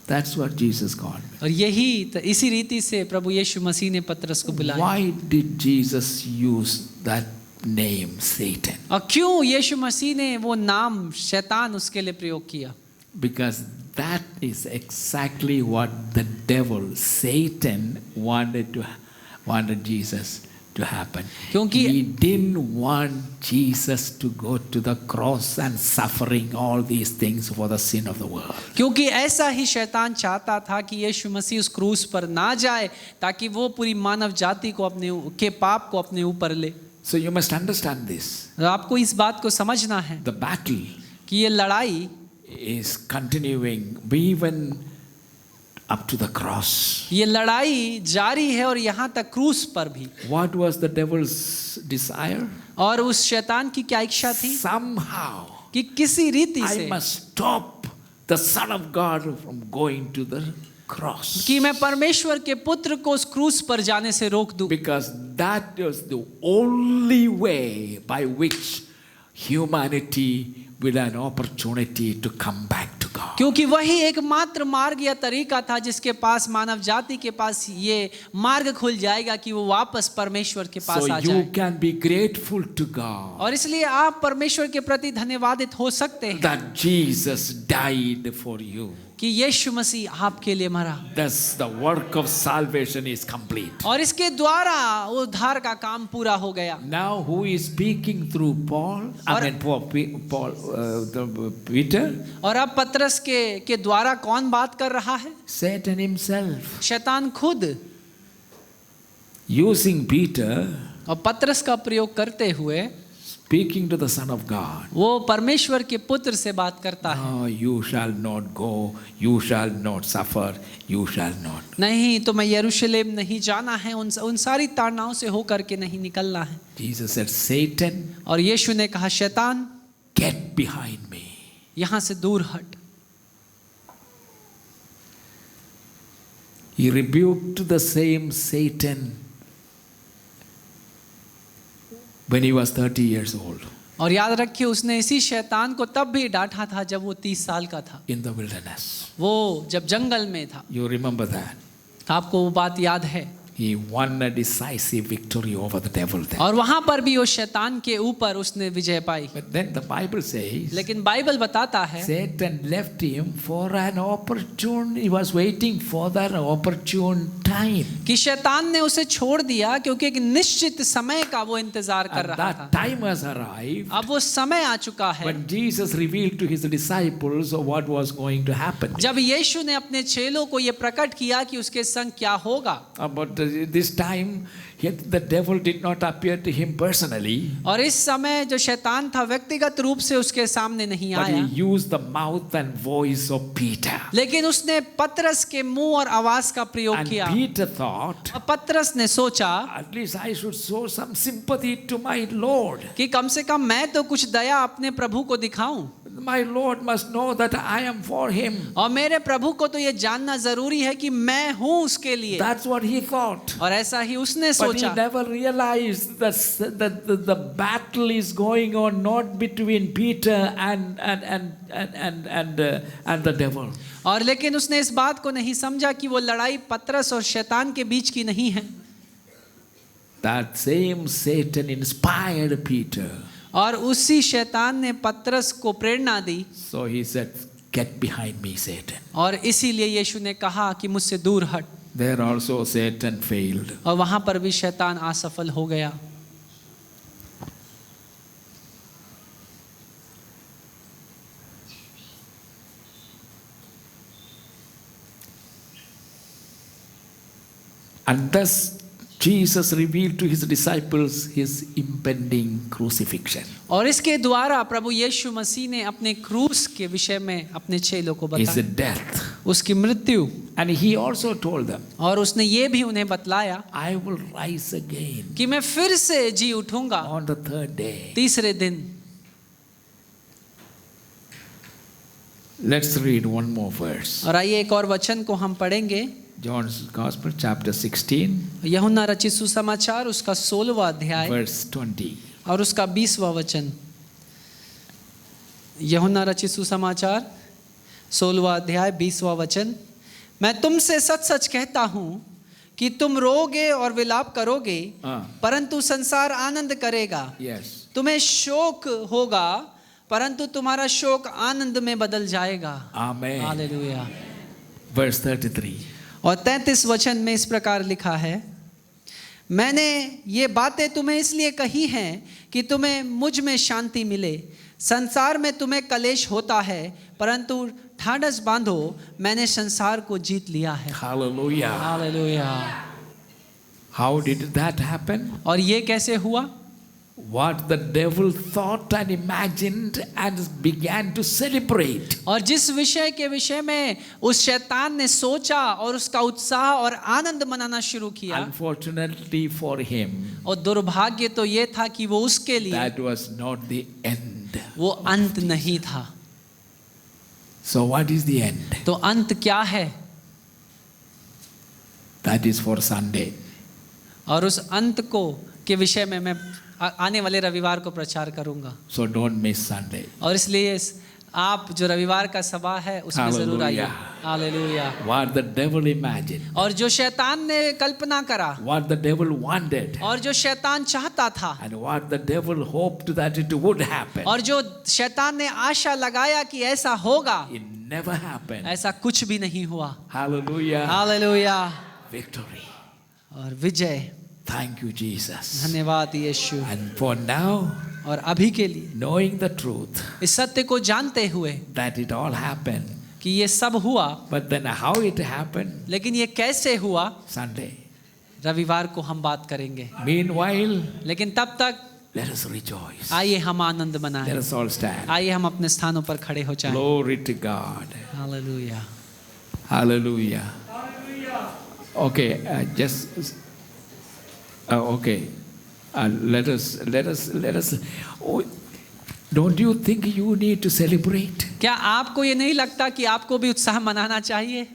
That's what Jesus called me. और यही इसी रीति से प्रभु यीशु मसीह ने पतरस को बुलाया। Why did Jesus use that name, Satan? और क्यों यीशु मसीह ने वो नाम शैतान उसके लिए प्रयोग किया? Because that is exactly what the devil, Satan, wanted Jesus to happen. क्योंकि- He didn't want Jesus to go to the cross and suffering all these things for the sin of the world. क्योंकि ऐसा ही शैतान चाहता था कि यीशु मसीह उस क्रूस पर ना जाए ताकि वो पूरी मानव जाति को के पाप को अपने ऊपर ले। So you must understand this. आपको इस बात को समझना है The battle कि ये लड़ाई is continuing even up to the cross. ये लड़ाई जारी है और यहाँ तक क्रूस पर भी। What was the devil's desire? और उस शैतान की क्या इच्छा थी? Somehow कि किसी रीति I से must stop the Son of God from going to the cross. कि मैं परमेश्वर के पुत्र को उस क्रूस पर जाने से रोक दूं, Because that was the only way by which humanity will have an opportunity to come back to God. क्योंकि वही एकमात्र मार्ग या तरीका था जिसके पास मानव जाति के पास ये मार्ग खुल जाएगा कि वो वापस परमेश्वर के पास So आ you जाए। can be grateful to God और इसलिए आप परमेश्वर के प्रति धन्यवादित हो सकते हैं that Jesus died for you. कि यीशु मसीह आपके लिए मरा Thus the work of salvation is complete. और इसके द्वारा उद्धार का काम पूरा हो गया। Now who is speaking through Paul? Peter? और अब पतरस के द्वारा कौन बात कर रहा है? Satan himself. शैतान खुद। Using Peter, और पतरस का प्रयोग करते हुए speaking to the Son of God. वो परमेश्वर के पुत्र से बात करता है। Oh, you shall not go, you shall not suffer, you shall not. नहीं, तो मैं यरूशलेम नहीं जाना है, उन सारी ताड़नाओं से होकर के नहीं निकलना है। Jesus said, Satan, और यीशु ने कहा, शैतान get behind me. यहाँ से दूर हट। He rebuked the same Satan when he was 30 years old और याद रखिए उसने इसी शैतान को तब भी डांटा था जब वो 30 साल का था, in the wilderness. वो जब जंगल में था। You remember that? आपको वो बात याद है? He won a decisive victory over the devil there. और वहां पर भी उस शैतान के ऊपर उसने विजय पाई। But then the Bible says, लेकिन बाइबल बताता है Satan left him for an opportune, he was waiting for that opportune time. कि शैतान ने उसे छोड़ दिया क्योंकि एक निश्चित समय का वो इंतजार कर And रहा that था। time has arrived अब वो समय आ चुका है when Jesus revealed to his disciples what was going to happen. जब यीशु ने अपने चेलों को ये प्रकट किया कि उसके संग क्या होगा। But this time, the devil did not appear to him personally, और इस समय जो शैतान था व्यक्तिगत रूप से उसके सामने नहीं but he आया, used the mouth and voice of Peter. लेकिन उसने पतरस के मुंह और आवाज का प्रयोग And किया। Peter thought, और पतरस ने सोचा at least I should show some sympathy to my Lord. कि कम से कम मैं तो कुछ दया अपने प्रभु को दिखाऊं, My Lord must know that I am for him. और मेरे प्रभु को तो ये जानना जरूरी है कि मैं हूं उसके लिए। That's what he thought. और ऐसा ही उसने But he सोचा, never realized that the battle is going on not between Peter and the devil. और लेकिन उसने इस बात को नहीं समझा कि वो लड़ाई पतरस और शैतान के बीच की नहीं है। That same Satan inspired Peter. और उसी शैतान ने पतरस को प्रेरणा दी। So he said, "Get behind me, Satan." और इसीलिए यीशु ने कहा कि मुझसे दूर हट। There also Satan failed. और वहां पर भी शैतान असफल हो गया। And thus Jesus revealed to his disciples his impending crucifixion. और इसके द्वारा प्रभु यीशु मसीह ने अपने क्रूस के विषय में अपने चेलों को His बताया, death. उसकी मृत्यु। And he also told them, और उसने ये भी उन्हें बतलाया I will rise again कि मैं फिर से जी उठूंगा on the third day. तीसरे दिन। Let's read one more verse. और आइए एक और वचन को हम पढ़ेंगे। John's Gospel, chapter 16, यूहन्ना रचित सुसमाचार उसका 16वां अध्याय verse 20. और उसका 20वां वचन। यूहन्ना रचित सुसमाचार 16वां अध्याय 20वां वचन। मैं तुमसे सच सच कहता हूं कि तुम रोगे और विलाप करोगे, परंतु संसार आनंद करेगा। Yes. तुम्हें शोक होगा, परंतु तुम्हारा शोक आनंद में बदल जाएगा। Amen. हालेलुया। Verse 33. और 33 वचन में इस प्रकार लिखा है, मैंने ये बातें तुम्हें इसलिए कही हैं कि तुम्हें मुझ में शांति मिले। संसार में तुम्हें कलेश होता है, परंतु ठाडस बांधो, मैंने संसार को जीत लिया है। Hallelujah. Hallelujah. How did that happen? और ये कैसे हुआ? What the devil thought and imagined and began to celebrate. और जिस विषय के विषय में उस शैतान ने सोचा और उसका उत्साह और आनंद मनाना शुरू किया, Unfortunately for him, और दुर्भाग्य तो ये था कि वो उसके लिए that was not the end. वो अंत नहीं था। So what is the end? तो अंत क्या है? That is for Sunday. और उस अंत को के विषय में मैं आने वाले रविवार को प्रचार करूंगा। So don't miss Sunday. और इसलिए आप जो रविवार का सभा है उसमें जरूर आइए। Hallelujah. What the devil imagined, और जो शैतान ने कल्पना करा, what the devil wanted, और जो शैतान चाहता था, and what the devil hoped that it would happen, और जो शैतान ने आशा लगाया कि ऐसा होगा, it never happened. ऐसा कुछ भी नहीं हुआ। Hallelujah. हालेलुया। Victory. और विजय। Thank you, Jesus. धन्यवाद यीशु। And for now, और अभी के लिए knowing the truth इस सत्य को जानते हुए that it all happened, कि ये सब हुआ, but then how it happened, लेकिन ये कैसे हुआ, Sunday. रविवार को हम बात करेंगे। Meanwhile, लेकिन तब तक let us rejoice. आइए हम आनंद Let मनाएं। us all stand. आइए हम अपने स्थानों पर खड़े हो जाएं। Glory to God. Hallelujah. Hallelujah. Okay, okay. Let us. Oh, don't you think you need to celebrate? क्या आपको ये नहीं लगता कि आपको भी उत्साह मनाना चाहिए?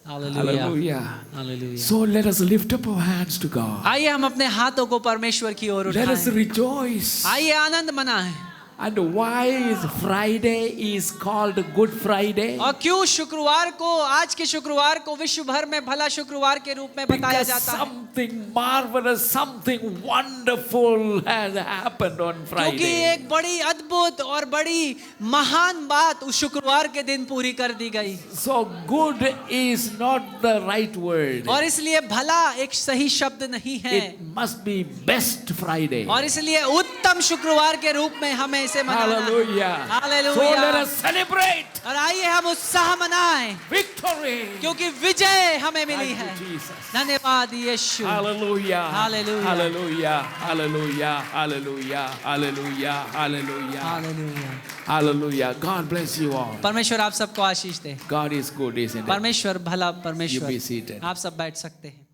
Hallelujah. Hallelujah. Hallelujah. So let us lift up our hands to God. आइए हम अपने हाथों को परमेश्वर की ओर Let us उठाएं। rejoice. आइए आनंद मनाएं। And why is Friday is called Good Friday? और क्यों शुक्रवार को, आज के शुक्रवार को विश्व भर में भला शुक्रवार के रूप में बताया Because जाता है? something marvelous, something wonderful has happened on क्योंकि Friday. एक बड़ी अद्भुत और बड़ी महान बात उस शुक्रवार के दिन पूरी कर दी गई। So good is not the right word. और इसलिए भला एक सही शब्द नहीं है, It must be best Friday. और इसलिए उत्तम शुक्रवार के रूप में हमें इसे मनाना है। Hallelujah. Hallelujah. So let us celebrate और आइए हम उत्साह मनाएं, victory. क्योंकि विजय हमें मिली Thank है। you, Jesus. धन्यवाद यीशु। Hallelujah. Hallelujah. Hallelujah. Hallelujah. Hallelujah. Hallelujah. Hallelujah. Hallelujah. Hallelujah. God bless you all. परमेश्वर आप सबको आशीष दे। God is good, isn't it? परमेश्वर भला You परमेश्वर। be seated. आप सब बैठ सकते हैं।